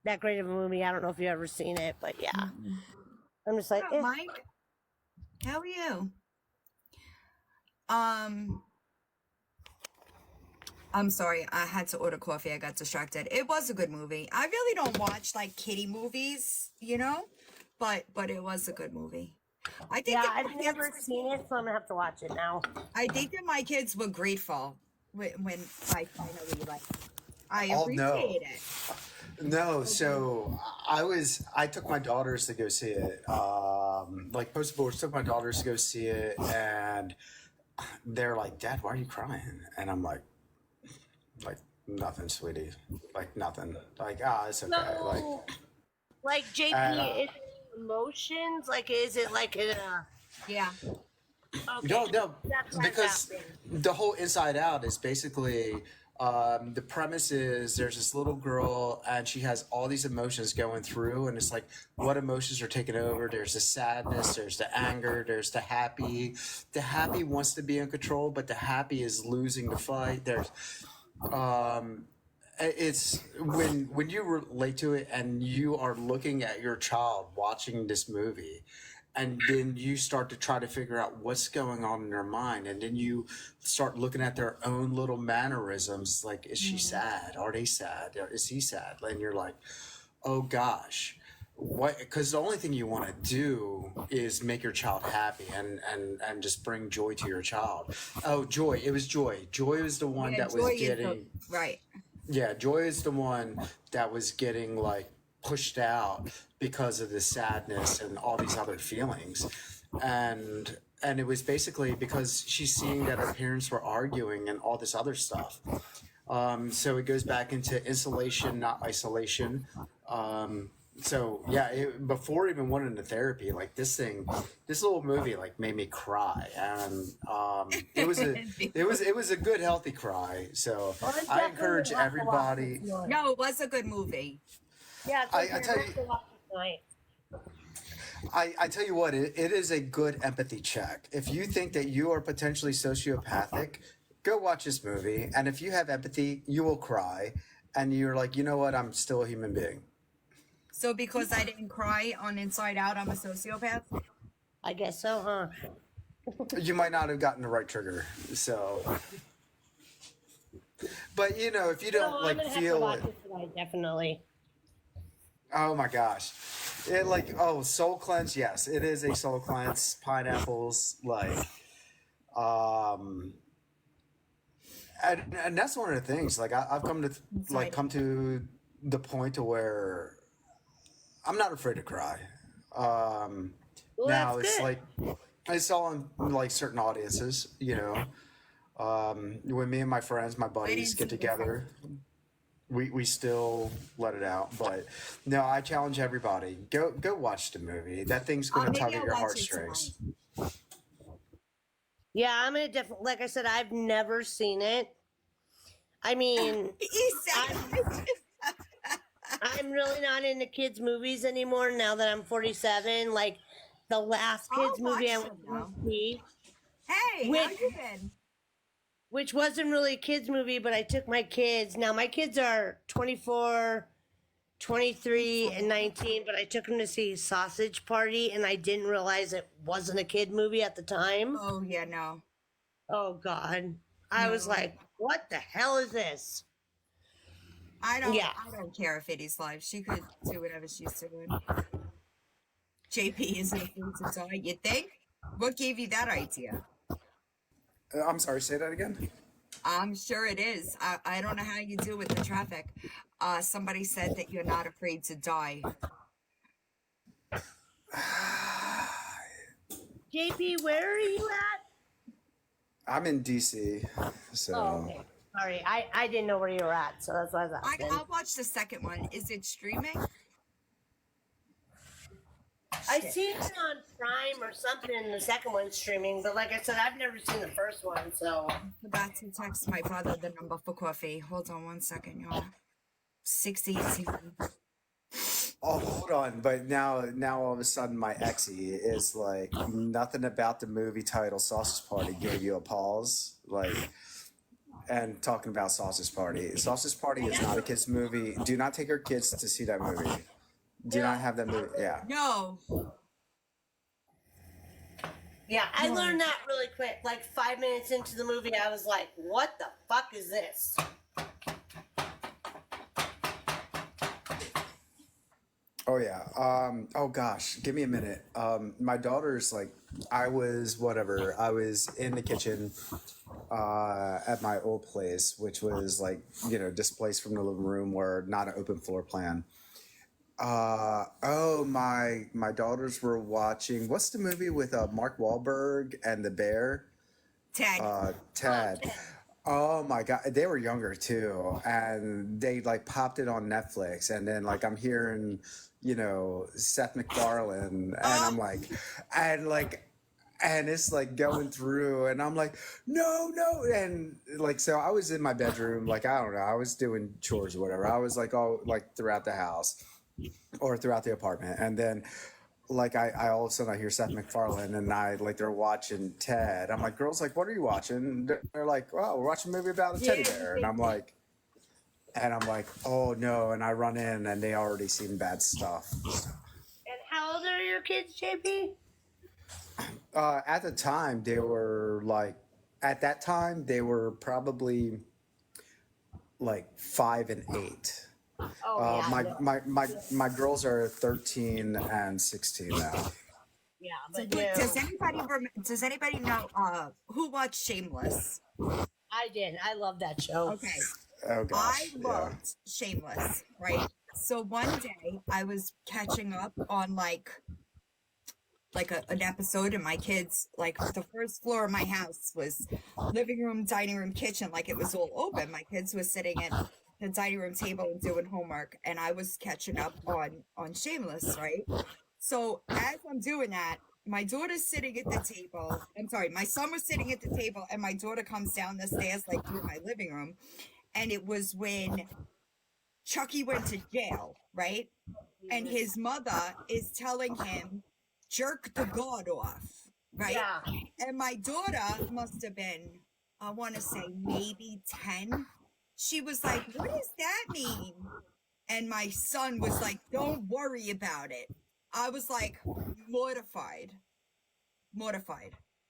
that great of a movie. I don't know if you've ever seen it, but yeah. I'm just like, Oh, Mike, how are you? I'm sorry, I had to order coffee. I got distracted. It was a good movie. I really don't watch like kiddie movies, but it was a good movie. I think yeah, that I've never seen it, so I'm gonna have to watch it now. I think that my kids were grateful when I finally I Oh, no. appreciate it. No, so I took my daughters to go see it. Like post divorce, took my daughters to go see it, and they're like, "Dad, why are you crying?" And I'm like nothing, sweetie, like nothing, like it's okay, So, like JP, Uh, is it emotions? Like, is it like a? Yeah. Okay. no, That's what's because happening. the whole Inside Out is basically. The premise is there's this little girl and she has all these emotions going through, and it's like what emotions are taking over. There's the sadness, there's the anger, there's the happy. The happy wants to be in control, but the happy is losing the fight. There's it's when you relate to it and you are looking at your child watching this movie, and then you start to try to figure out what's going on in their mind, and then you start looking at their own little mannerisms, like, is she sad, are they sad, is he sad, and you're like, oh gosh, what? Because the only thing you want to do is make your child happy and just bring joy to your child. Oh, Joy, it was Joy was the one Yeah, that Joy was is the- getting, right. yeah, Joy is the one that was getting like pushed out because of the sadness and all these other feelings. And it was basically because she's seeing that her parents were arguing and all this other stuff. So it goes back into insulation, not isolation. So yeah, before even went into therapy, like this little movie like made me cry, and it was a good healthy cry. So Well, it's I definitely encourage worth the watch everybody. this morning. No, it was a good movie. Yeah, it's I tell worth you- the watch tonight. I tell you what, it is a good empathy check. If you think that you are potentially sociopathic, go watch this movie, and if you have empathy, you will cry, and you're like, you know what, I'm still a human being. So because I didn't cry on Inside Out, I'm a sociopath. I guess so, huh? You might not have gotten the right trigger, so. But you know, if you don't No, I'm like gonna have to feel watch it, it tonight, definitely. oh my gosh, it like soul cleanse. Yes, it is a soul cleanse. Pineapples, like, and that's one of the things. Like I've come to the point to where I'm not afraid to cry. Well, Now that's it's good. like it's all in like certain audiences, you know. When me and my friends, my buddies didn't get see the together, we still let it out. But no, I challenge everybody, go watch the movie. That thing's gonna Maybe tug at I'll your watch it heartstrings. Yeah, I'm gonna definitely. Like I said, I've never seen it. I mean, He said, I'm really not into kids' movies anymore now that I'm 47. Like the last I'll kids movie I watch went them now. to see, "Hey, how Which- you been?" which wasn't really a kids movie, but I took my kids. Now my kids are 24, 23, and 19, but I took them to see Sausage Party, and I didn't realize it wasn't a kid movie at the time. Oh yeah, no. Oh God, I was No. like, "What the hell is this?" I don't. Yeah. I don't care if Eddie's live. She could do whatever she's doing. JP isn't afraid to die. You think? What gave you that idea? I'm sorry, say that again. I'm sure it is. I don't know how you deal with the traffic. Somebody said that you're not afraid to die. JP, where are you at? I'm in DC, so Oh, okay. Sorry, I didn't know where you were at, so that's why I was asking. I'll watch the second one. Is it streaming? I seen it on Prime or something, and the second one's streaming. But like I said, I've never seen the first one, so Forgot to text my brother the number for coffee. Hold on one second, y'all. 618. oh, hold on. But now all of a sudden, my exie is like, nothing about the movie title Sausage Party gave you a pause, like. And talking about Sausage Party. Sausage Party is not a kids movie. Do not take your kids to see that movie. Do not have that movie. Yeah. No. yeah, I learned that really quick. Like 5 minutes into the movie, I was like, "What the fuck is this?" Oh yeah. Oh gosh. Give me a minute. My daughter's like, I was in the kitchen at my old place, which was like, you know, displaced from the living room or not an open floor plan. My daughters were watching, what's the movie with Mark Wahlberg and the bear? Ted. Ted. Oh my God, they were younger too, and they like popped it on Netflix, and then like I'm hearing, you know, Seth MacFarlane, and I'm like, and it's like going through, and I'm like, no, and like so I was in my bedroom, like I don't know, I was doing chores or whatever, I was like all like throughout the house or throughout the apartment, and then like I all of a sudden I hear Seth MacFarlane and they're watching Ted. I'm like, girls, like, what are you watching? They're like, oh, we're watching a movie about a teddy bear. And I'm like, oh no. And I run in and they already seen bad stuff. And how old are your kids, JP? At the time, they were like, at that time, they were probably like 5 and 8. Oh yeah, My girls are 13 and 16 now. yeah, So but wait, no, does anybody know who watched Shameless? I did. I love that show. Okay. Oh I gosh, yeah. loved Shameless, right? So one day I was catching up on an episode, and my kids, like, the first floor of my house was living room, dining room, kitchen, like it was all open. My kids were sitting at the dining room table and doing homework, and I was catching up on Shameless, right? So as I'm doing that, my daughter's sitting at the table. I'm sorry, my son was sitting at the table, and my daughter comes down the stairs like through my living room, and it was when Chucky went to jail, right? And his mother is telling him, jerk the god off, right? Yeah. And my daughter must have been, I want to say maybe 10. She was like, what does that mean? And my son was like, don't worry about it. I was like, mortified.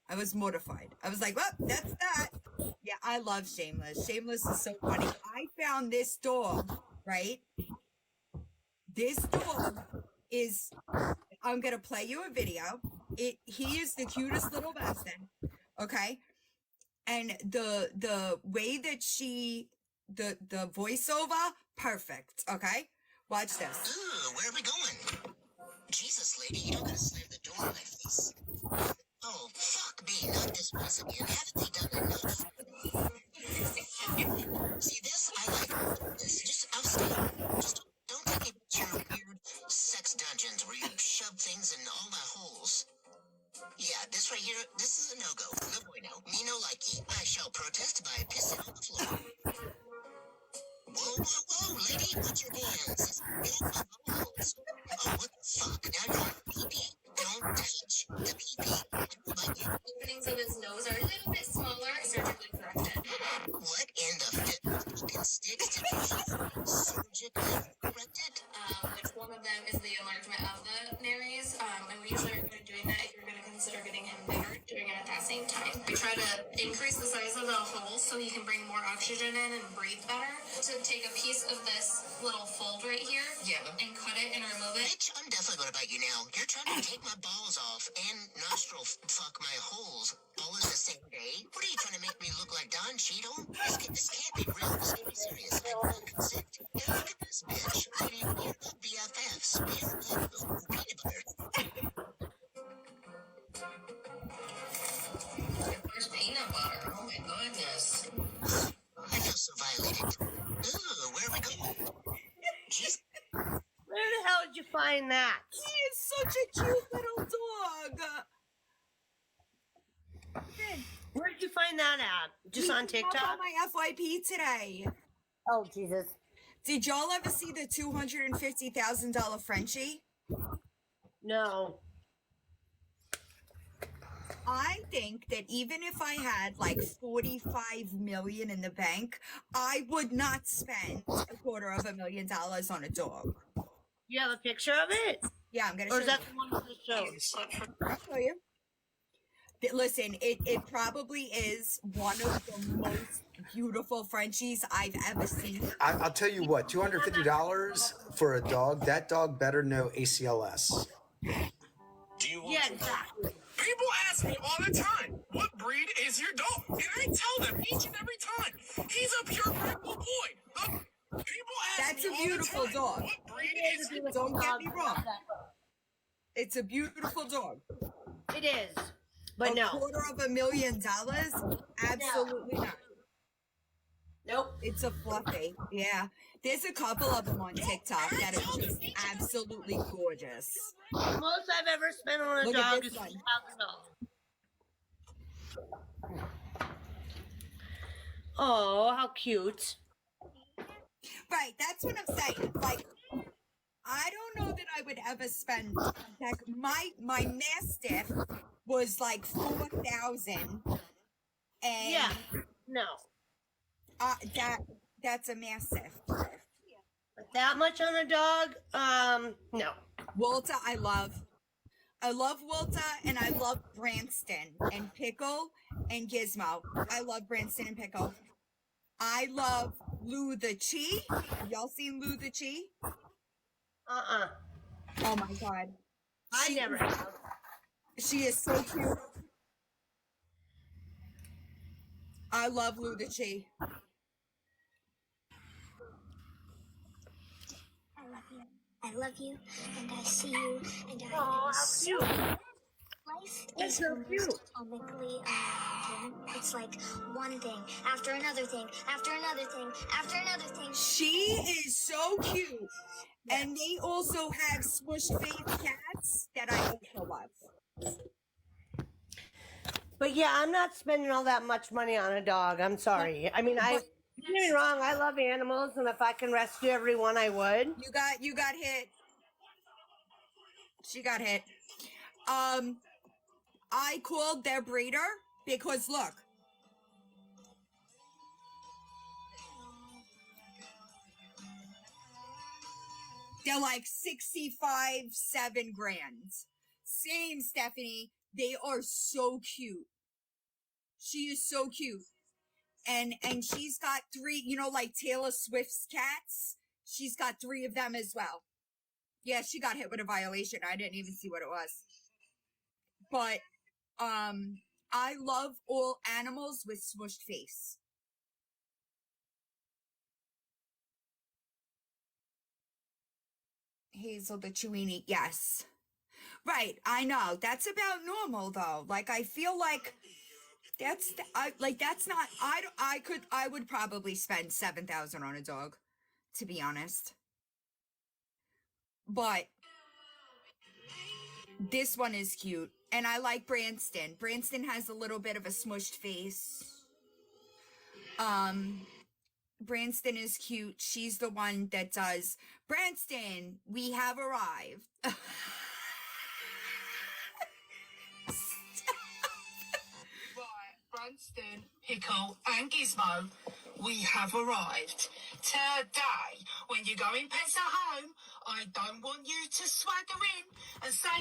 I was mortified. I was like, well, that's that. Yeah, I love Shameless. Shameless is so funny. I found this dog, right? This dog is, I'm going to play you a video. He is the cutest little bastard, okay? And the way that the voiceover, perfect, okay? Watch this. Ooh, where are we going? Jesus, lady, you don't gotta slam the door in my face. Oh, fuck me, not this place again. Haven't they done enough? See this? I like this. Just, I'll stay. Just don't take me to your weird sex dungeons where you shove things in all my holes. Yeah, this right here, this is a no-go. No bueno. Me no likey. I shall protest by pissing on the floor. Whoa, whoa, whoa, lady, watch your hands. Get off my balls. Oh, what the fuck? Now you're on pee-pee. Don't touch the pee-pee. But you... Openings of his nose are a little bit smaller, surgically corrected. What in the fucking sticks did you use? Surgically corrected? Which one of them is the enlargement of the nares? And we usually recommend doing that if you're going to consider getting him bigger, doing it at that same time. We try to increase the size of the holes so he can bring more oxygen in and breathe better. To take a piece of this little fold right here, and cut it and remove it. Bitch, I'm definitely gonna bite you now. You're trying to take my balls off and nostril fuck my holes all in the same day. What are you trying to make me look like Don Cheadle? This can't be real. This can't be serious. I will consent. Yeah, look at this bitch. We're not BFFs. We're peanut butter. Where's peanut butter? Oh my goodness. I feel so violated. Ooh, where are we going? Jeez. Where the hell did you find that? He is such a cute little dog. Where did you find that at? Just on He came up TikTok? on my FYP today. Oh Jesus! Did y'all ever see the $250,000 Frenchie? No. I think that even if I had like 45 million in the bank, I would not spend $250,000 on a dog. You have a picture of it? Yeah, I'm gonna Or show is that you. the one for the show? I'll show you. Listen, it probably is one of the most beautiful Frenchies I've ever seen. I'll tell you what, $250 for a dog, that dog better know ACLS. Do you want Yeah, to exactly. People ask me all the time, what breed is your dog? And I tell them each and every time, he's a purebred bull boy. People ask That's me a all the beautiful time, dog. what breed is your Don't get me wrong. It's a beautiful dog. It is, but no. $250,000? Absolutely not. Nope. It's a fluffy. Yeah. There's a couple of them on TikTok that are just absolutely gorgeous. The most I've ever spent on a Look at dog this is one. $2,000. Oh, how cute. Right, that's what I'm saying. Like, I don't know that I would ever spend like my Mastiff was like 4,000, and Yeah. No. that's a Mastiff. But that much on a dog? No. Walter, I love. I love Walter and I love Branston and Pickle and Gizmo. I love Branston and Pickle. I love Lou the Chi. Y'all seen Lou the Chi? Oh my god. I never have. She is so cute. I love Lou the Chi. I love you, and I see you, and I Oh, am how so. cute. Life That's is so almost cute. comically unending. It's like one thing after another thing, after another thing, after another thing. She is so cute. And they also have smush face cats that I also love. But yeah, I'm not spending all that much money on a dog. I'm sorry. I mean, don't get me wrong. I love animals, and if I can rescue everyone, I would. You got hit. She got hit. I called their breeder because look. They're like 65, 7 grand. Same, Stephanie. They are so cute. She is so cute. And she's got 3, you know, like Taylor Swift's cats. She's got 3 of them as well. Yeah, she got hit with a violation. I didn't even see what it was. But I love all animals with smushed face. Hazel the Chewini, yes. Right, I know. That's about normal though. Like I feel like that's not I would probably spend 7,000 on a dog, to be honest. But this one is cute. And I like Branston. Branston has a little bit of a smushed face. Branston is cute. She's the one that does, Branston, we have arrived. Right, Branston, Pickle, and Gizmo, we have arrived. Today, when you go in Pets at Home, I don't want you to swagger in and say...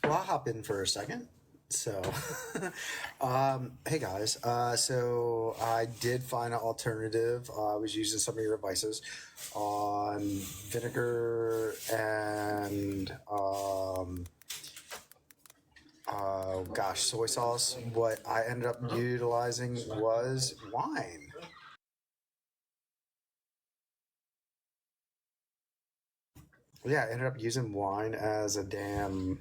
Well, I'll hop in for a second. So, hey guys. So I did find an alternative. I was using some of your advices on vinegar and soy sauce. What I ended up utilizing was wine. Yeah, I ended up using wine as a damn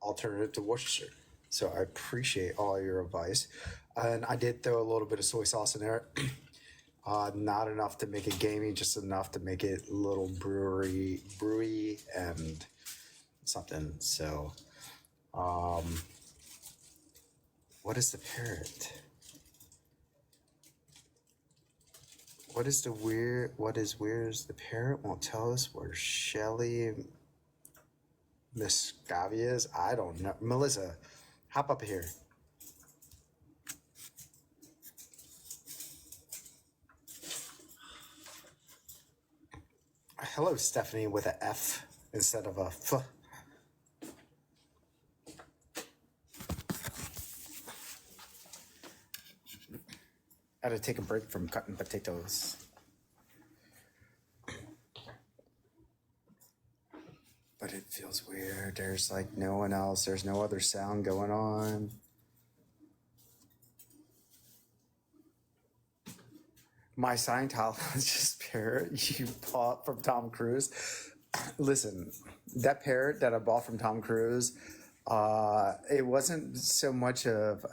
alternative to Worcestershire. So I appreciate all your advice. And I did throw a little bit of soy sauce in there. Not enough to make it gamey, just enough to make it a little brewy and something. So, what is the parrot? What is weird is the parrot won't tell us where Shelly Miscavia is? I don't know. Melissa, hop up here. Hello, Stephanie, with a F instead of a F. I had to take a break from cutting potatoes. But it feels weird. There's like no one else. There's no other sound going on. My Scientologist parrot you bought from Tom Cruise. Listen, that parrot that I bought from Tom Cruise, it wasn't so much of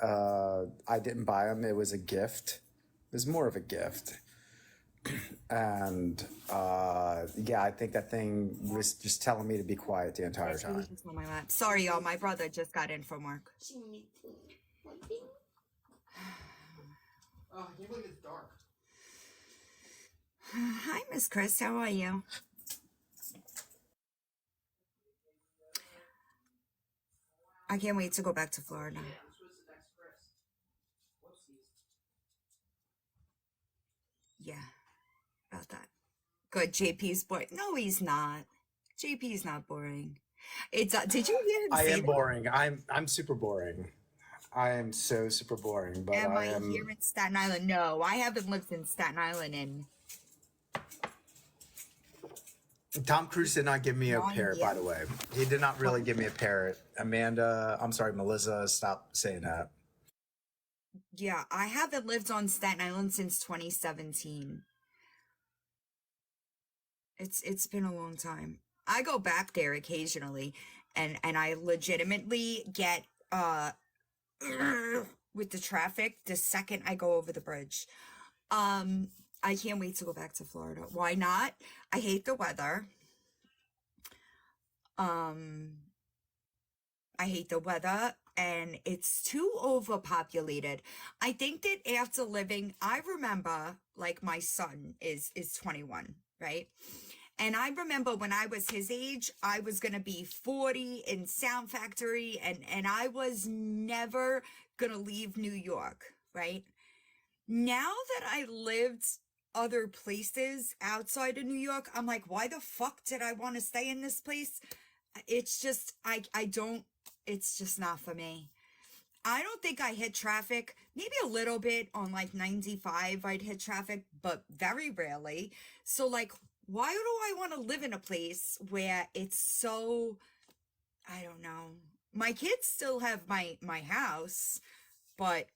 I didn't buy him. It was a gift. It was more of a gift. And yeah, I think that thing was just telling me to be quiet the entire time. On my lap. Sorry, y'all. My brother just got in from work. Oh, I can't believe it's dark. Hi, Miss Chris. How are you? I can't wait to go back to Florida. Yeah, about that. Good. JP's boring. No, he's not. JP's not boring. It's. Did you hear him I say am that? boring. I'm super boring. I am so super boring. But Am I I am. here in Staten Island? No, I haven't lived in Staten Island in Tom Cruise did not give me a 9 parrot, by years. the way. He did not really give me a parrot. Amanda, I'm sorry, Melissa, stop saying that. Yeah, I haven't lived on Staten Island since 2017. It's been a long time. I go back there occasionally, and I legitimately get with the traffic the second I go over the bridge. I can't wait to go back to Florida. Why not? I hate the weather. I hate the weather, and it's too overpopulated. I think that after living, I remember, like, my son is 21, right? And I remember when I was his age, I was gonna be 40 in Sound Factory, and I was never gonna leave New York, right? Now that I lived other places outside of New York, I'm like, why the fuck did I want to stay in this place? It's just, I don't, it's just not for me. I don't think I hit traffic, maybe a little bit on like 95, I'd hit traffic, but very rarely. So like, why do I want to live in a place where it's so, I don't know. My kids still have my house, but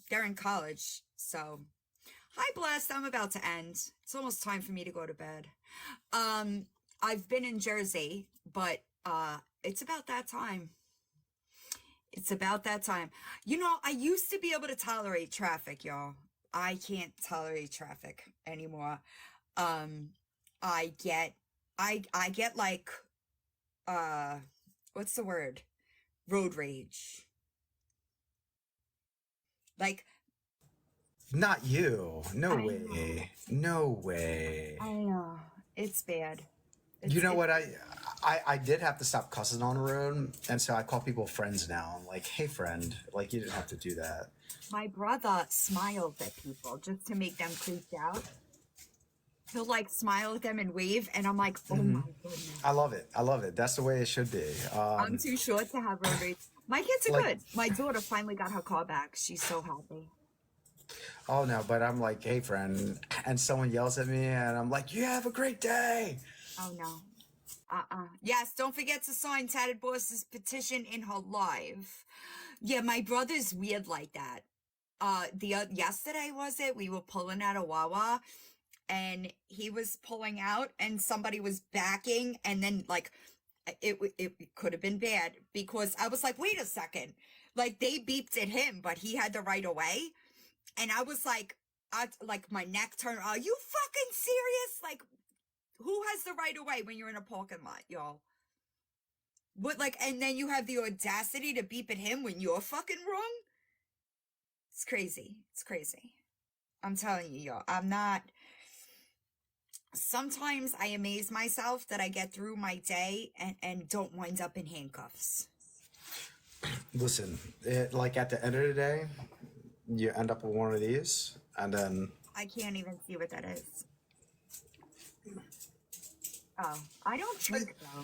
they're in college. So, hi Blessed, I'm about to end. It's almost time for me to go to bed. I've been in Jersey, but it's about that time. It's about that time. You know, I used to be able to tolerate traffic, y'all. I can't tolerate traffic anymore. I get like, what's the word? Road rage. Like, Not you. No I way. No way. I know. It's bad. You know It's what? I did have to stop cussing on the road, and so I call people friends now. I'm like, hey, friend. Like, you didn't have to do that. my brother smiles at people just to make them creeped out. He'll like smile at them and wave, and I'm like, oh my goodness. I love it. I love it. That's the way it should be. I'm too short to have road rage. My kids are Like- good. My daughter finally got her car back. She's so happy. Oh no, but I'm like, hey, friend, and someone yells at me, and I'm like, you have a great day. Oh no. Yes, don't forget to sign Tatted Boss's petition in her live. Yeah, my brother's weird like that. Yesterday was it? We were pulling out of Wawa, and he was pulling out, and somebody was backing, and then like it could have been bad because I was like, wait a second, like they beeped at him, but he had the right of way, and I was like, my neck turned. Are you fucking serious? Like, who has the right of way when you're in a parking lot, y'all? What, like, and then you have the audacity to beep at him when you're fucking wrong? It's crazy. It's crazy. I'm telling you, y'all. I'm not. Sometimes I amaze myself that I get through my day and don't wind up in handcuffs. Listen, like at the end of the day, you end up with one of these, and then I can't even see what that is. Oh, I don't drink though.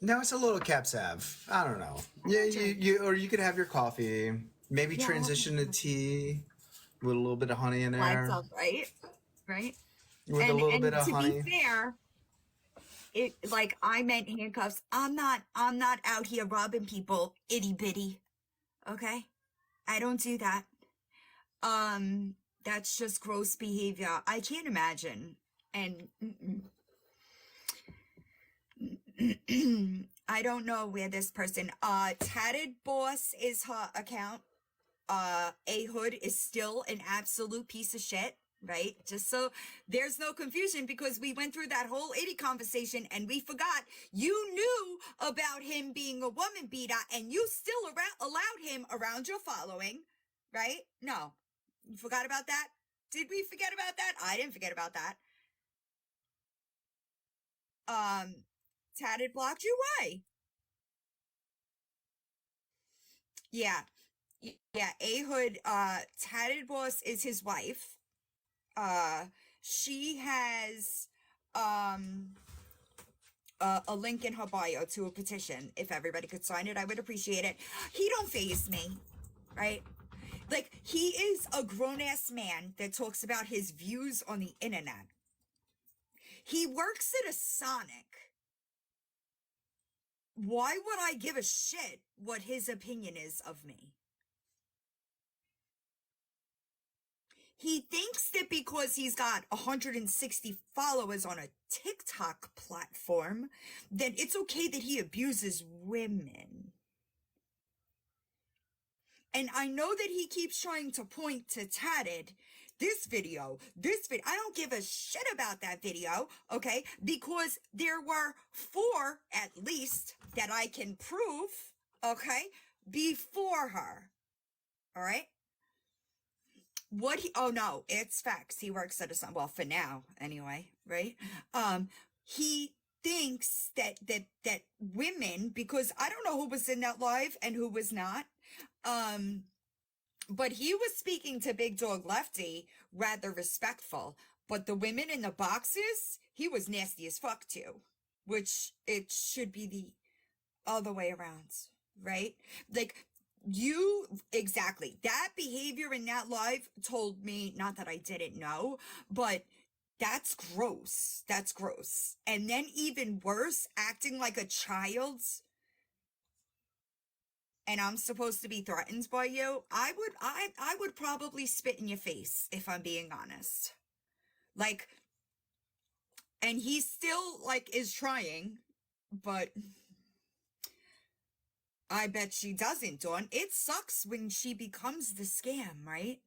no, it's a little Cap Sav. I don't know. Yeah, you or you could have your coffee. Maybe Yeah, transition to tea with a little bit of honey in there. Myself, right? Right? With a little bit of to honey. be fair, it like I meant handcuffs. I'm not out here robbing people, itty bitty. Okay? I don't do that. That's just gross behavior. I can't imagine. And I don't know where this person Tatted Boss is her account. A Hood is still an absolute piece of shit. right? Just so there's no confusion, because we went through that whole 80 conversation and we forgot you knew about him being a woman beater and you still allowed him around your following, right? No, you forgot about that? Did we forget about that? I didn't forget about that. Tatted blocked you? Why? Yeah. Yeah, Ehud, Tatted Boss is his wife. She has a link in her bio to a petition. If everybody could sign it, I would appreciate it. He don't faze me, right? Like, he is a grown-ass man that talks about his views on the internet. He works at a Sonic. Why would I give a shit what his opinion is of me? He thinks that because he's got 160 followers on a TikTok platform, that it's okay that he abuses women. And I know that he keeps trying to point to Tatted, this video, I don't give a shit about that video, okay? Because there were 4, at least, that I can prove, okay, before her, all right? Oh no, it's facts. He works at a, well, for now, anyway, right? He thinks that women, because I don't know who was in that live and who was not, but he was speaking to Big Dog Lefty, rather respectful, but the women in the boxes, he was nasty as fuck too, which it should be the other way around, right? Like, exactly, that behavior in that live told me, not that I didn't know, but that's gross. That's gross. And then even worse, acting like a child, and I'm supposed to be threatened by you. I would probably spit in your face, if I'm being honest. Like, and he still, like, is trying, but I bet she doesn't, Dawn. It sucks when she becomes the scam, right?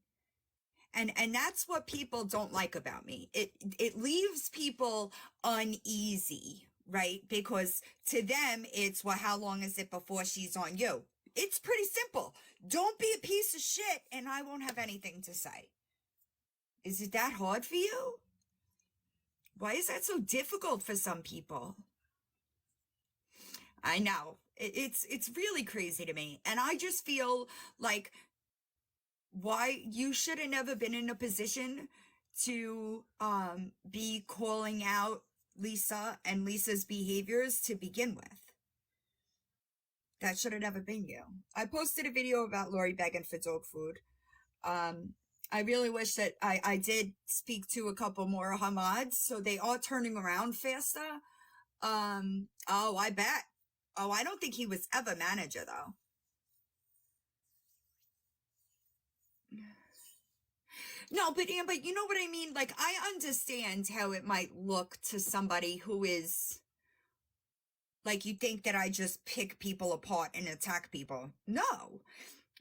And that's what people don't like about me. It leaves people uneasy, right? Because to them, it's, well, how long is it before she's on you? It's pretty simple. Don't be a piece of shit and I won't have anything to say. Is it that hard for you? Why is that so difficult for some people? I know. It's really crazy to me. And I just feel like, why you should have never been in a position to be calling out Lisa and Lisa's behaviors to begin with. That should have never been you. I posted a video about Lori begging for dog food. I really wish that I did speak to a couple more Hamads, so they are turning around faster. Oh, I bet. Oh, I don't think he was ever manager, though. No, but Amber, you know what I mean? Like, I understand how it might look to somebody who is, like, you think that I just pick people apart and attack people. No.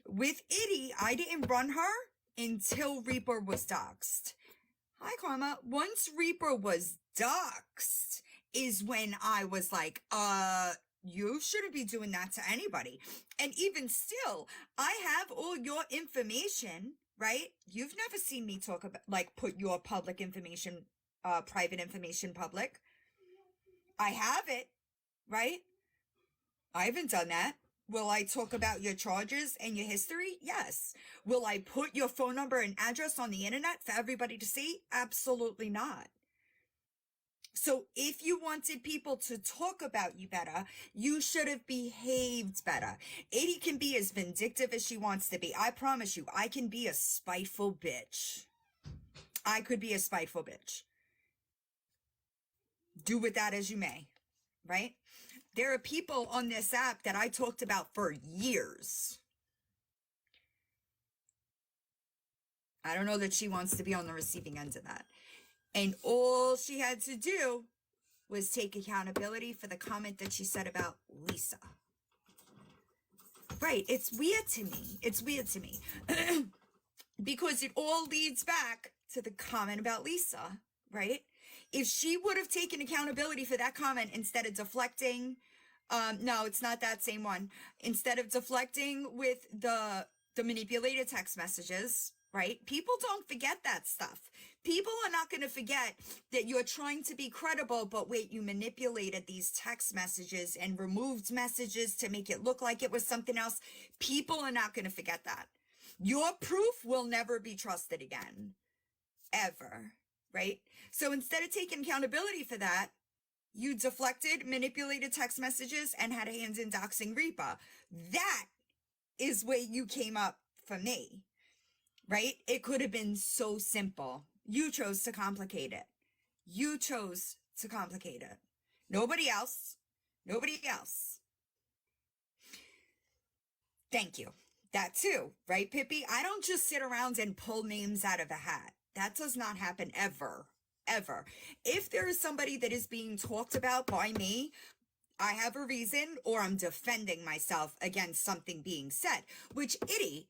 With Itty, I didn't run her until Reaper was doxxed. Hi, Karma. Once Reaper was doxxed is when I was like, you shouldn't be doing that to anybody. And even still, I have all your information, right? You've never seen me talk about, like, put your public information, private information public. I have it, right? I haven't done that. Will I talk about your charges and your history? Yes. Will I put your phone number and address on the internet for everybody to see? Absolutely not. So if you wanted people to talk about you better, you should have behaved better. Edie can be as vindictive as she wants to be. I promise you, I can be a spiteful bitch. I could be a spiteful bitch. Do with that as you may, right? There are people on this app that I talked about for years. I don't know that she wants to be on the receiving end of that. And all she had to do was take accountability for the comment that she said about Lisa. Right. It's weird to me. It's weird to me. because it all leads back to the comment about Lisa, right? If she would have taken accountability for that comment instead of deflecting, no, it's not that same one. Instead of deflecting with the manipulated text messages, right? People don't forget that stuff. People are not going to forget that you're trying to be credible, but wait, you manipulated these text messages and removed messages to make it look like it was something else. People are not going to forget that. Your proof will never be trusted again, ever, right? So instead of taking accountability for that, you deflected, manipulated text messages, and had a hand in doxing Reaper. That is where you came up for me, right? It could have been so simple. You chose to complicate it. You chose to complicate it. Nobody else. Nobody else. Thank you. That too, right, Pippi? I don't just sit around and pull names out of a hat. That does not happen ever, ever. If there is somebody that is being talked about by me, I have a reason, or I'm defending myself against something being said. Which, Itty,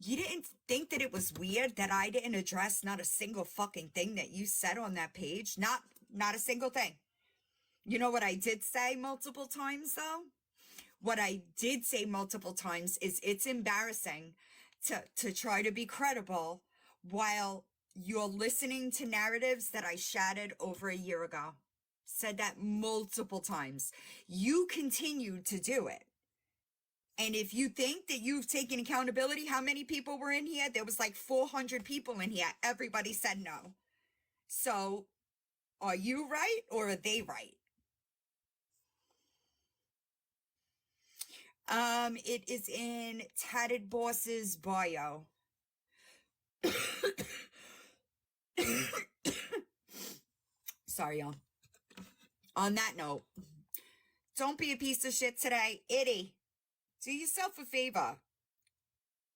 you didn't think that it was weird that I didn't address not a single fucking thing that you said on that page? Not a single thing. You know what I did say multiple times, though? What I did say multiple times is it's embarrassing to try to be credible while you're listening to narratives that I shattered over a year ago. Said that multiple times. You continued to do it. And if you think that you've taken accountability, how many people were in here? There was like 400 people in here. Everybody said no. So are you right or are they right? It is in Tatted Boss's bio. Sorry, y'all. On that note, don't be a piece of shit today. Itty, do yourself a favor.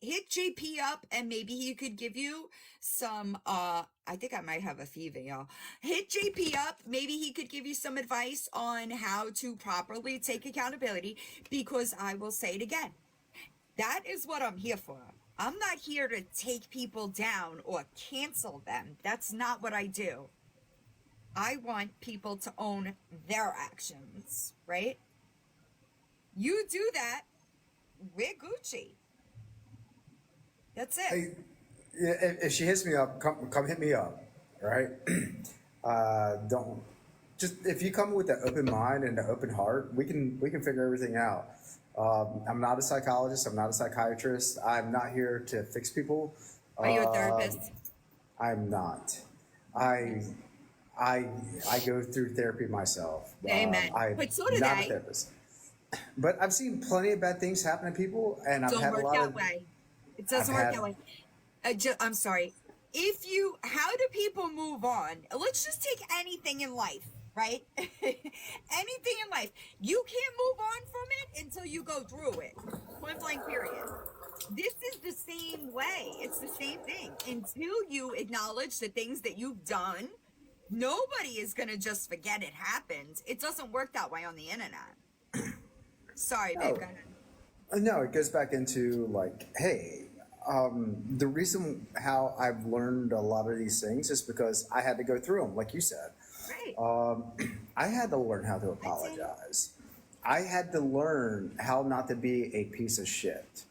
Hit JP up and maybe he could give you some, I think I might have a fever, y'all. Hit JP up. Maybe he could give you some advice on how to properly take accountability, because I will say it again. That is what I'm here for. I'm not here to take people down or cancel them. That's not what I do. I want people to own their actions, right? You do that, we're Gucci. That's it. Hey, if she hits me up, come hit me up, right? Don't just if you come with an open mind and an open heart, we can figure everything out. I'm not a psychologist. I'm not a psychiatrist. I'm not here to fix people. Are you a therapist? I'm not. I go through therapy myself. Amen. But so do not they. a therapist. But I've seen plenty of bad things happen to people, and I've Don't had work a lot that of. way. It doesn't I've work had- that way. I'm sorry. How do people move on? Let's just take anything in life, right? Anything in life. You can't move on from it until you go through it. Point blank period. This is the same way. It's the same thing. Until you acknowledge the things that you've done, nobody is going to just forget it happened. It doesn't work that way on the internet. Sorry, babe. No. Go ahead. No, it goes back into like, hey, the reason how I've learned a lot of these things is because I had to go through them, like you said. Right. I had to learn how to apologize. I had to learn how not to be a piece of shit.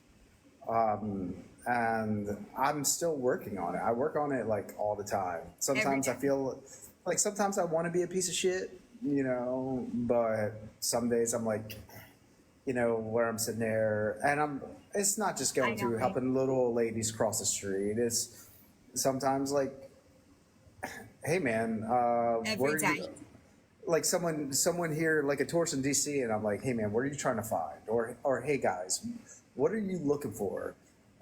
And I'm still working on it. I work on it like all the time. Sometimes I feel like sometimes I want to be a piece of shit, but some days I'm like, where I'm sitting there and it's not just going through helping little old ladies cross the street. It's sometimes like, hey man, Every day. Like someone here, like a tourist in DC, and I'm like, hey man, what are you trying to find? Or hey guys, what are you looking for?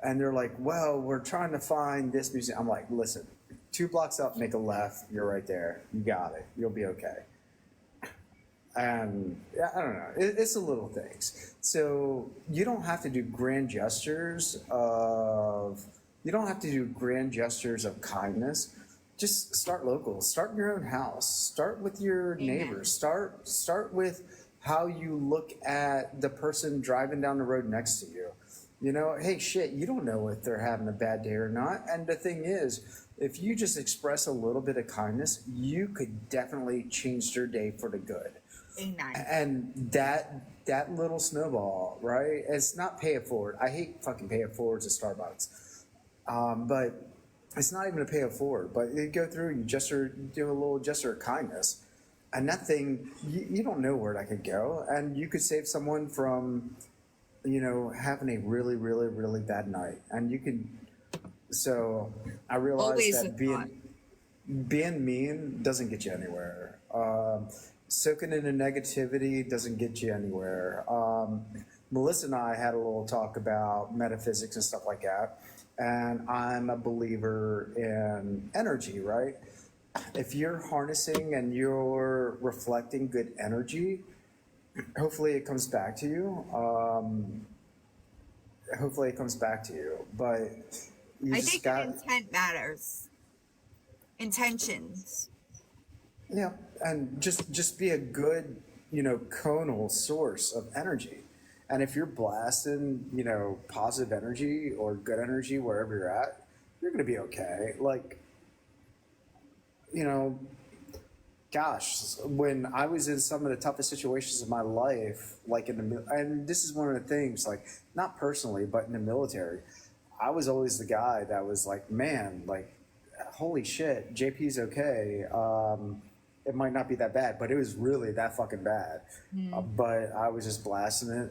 And they're like, well, we're trying to find this museum. I'm like, listen, 2 blocks up, make a left. You're right there. You got it. You'll be okay. And I don't know. It's the little things. So you don't have to do grand gestures of kindness. Just start local. Start in your own house. Start with your neighbors. Start with how you look at the person driving down the road next to you. You know, hey, shit, you don't know if they're having a bad day or not. And the thing is, if you just express a little bit of kindness, you could definitely change their day for the good. Amen. And that little snowball, right? It's not pay it forward. I hate fucking pay it forwards at Starbucks. But it's not even a pay it forward. But you go through, you do a little gesture of kindness. And that thing, you don't know where that could go. And you could save someone from, you know, having a really, really, really bad night. And you can, so I realized Always that a thought. being mean doesn't get you anywhere. Soaking into negativity doesn't get you anywhere. Melissa and I had a little talk about metaphysics and stuff like that. And I'm a believer in energy, right? If you're harnessing and you're reflecting good energy, hopefully it comes back to you. But you I just think got, intent matters. Intentions. yeah, and just be a good, you know, conal source of energy. And if you're blasting, you know, positive energy or good energy wherever you're at, you're gonna be okay. Like, you know, gosh, when I was in some of the toughest situations of my life, like and this is one of the things, like, not personally, but in the military, I was always the guy that was like, man, like, holy shit, JP's okay. It might not be that bad, but it was really that fucking bad. But I was just blasting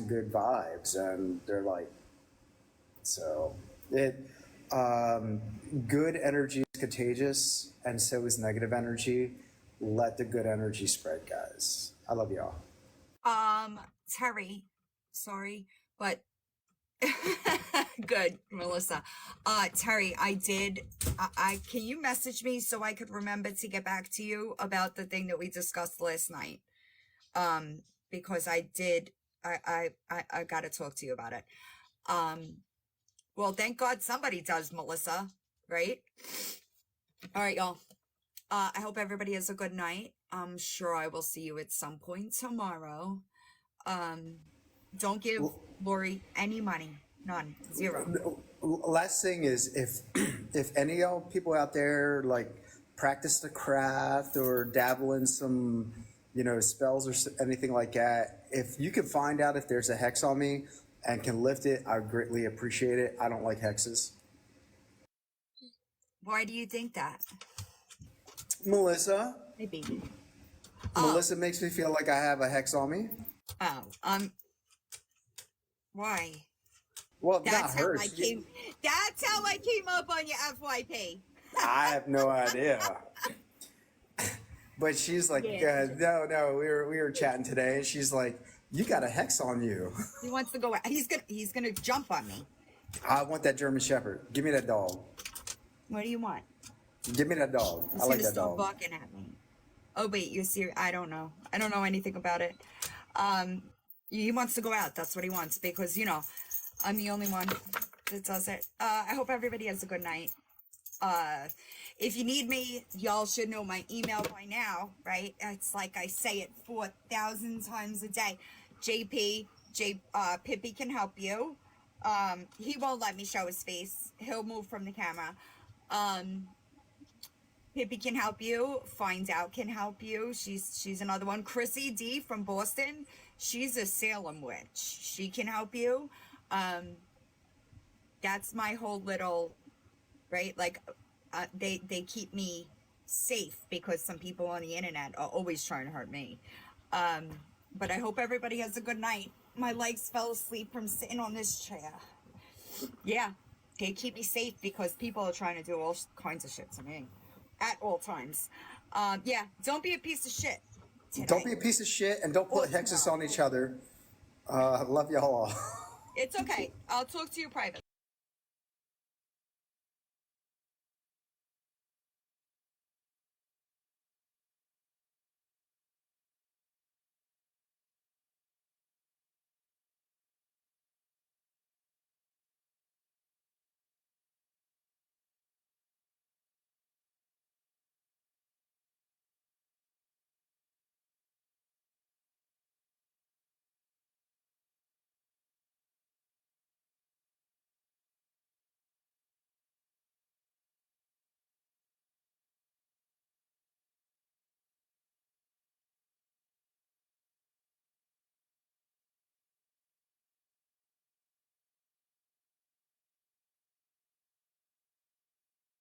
good vibes, and they're like, so good energy is contagious, and so is negative energy. Let the good energy spread, guys. I love y'all. Terry, sorry, but good, Melissa. Terry, I can you message me so I could remember to get back to you about the thing that we discussed last night? Because I gotta talk to you about it. Well, thank God somebody does, Melissa, right? All right, y'all. I hope everybody has a good night. I'm sure I will see you at some point tomorrow. Don't give Lori any money. None. Zero. Last thing is, if any of y'all people out there like practice the craft or dabble in some, you know, spells or anything like that, if you can find out if there's a hex on me and can lift it, I greatly appreciate it. I don't like hexes. Why do you think that? Melissa. Maybe. Melissa makes me feel like I have a hex on me. Oh, why? Well, That's not how hers. That's how I came up on your FYP. I have no idea. But she's like, no, we were chatting today, and she's like, you got a hex on you. He wants to go. He's gonna jump on me. I want that German Shepherd. Give me that dog. What do you want? Give me that dog. He's I like gonna that start dog. barking at me. Oh wait, you're serious? I don't know. I don't know anything about it. He wants to go out. That's what he wants because you know, I'm the only one that does it. I hope everybody has a good night. If you need me, y'all should know my email by now, right? It's like I say it 4,000 times a day. Pippi can help you. He won't let me show his face. He'll move from the camera. Pippi can help you. Find Out can help you. She's another one. Chrissy D from Boston. She's a Salem witch. She can help you. That's my whole little, right? Like, they keep me safe because some people on the internet are always trying to hurt me. But I hope everybody has a good night. My legs fell asleep from sitting on this chair. Yeah, they keep me safe because people are trying to do all kinds of shit to me at all times. Yeah, don't be a piece of shit today. Don't be a piece of shit, and don't put hexes on each other. Love y'all all. It's okay. I'll talk to you privately.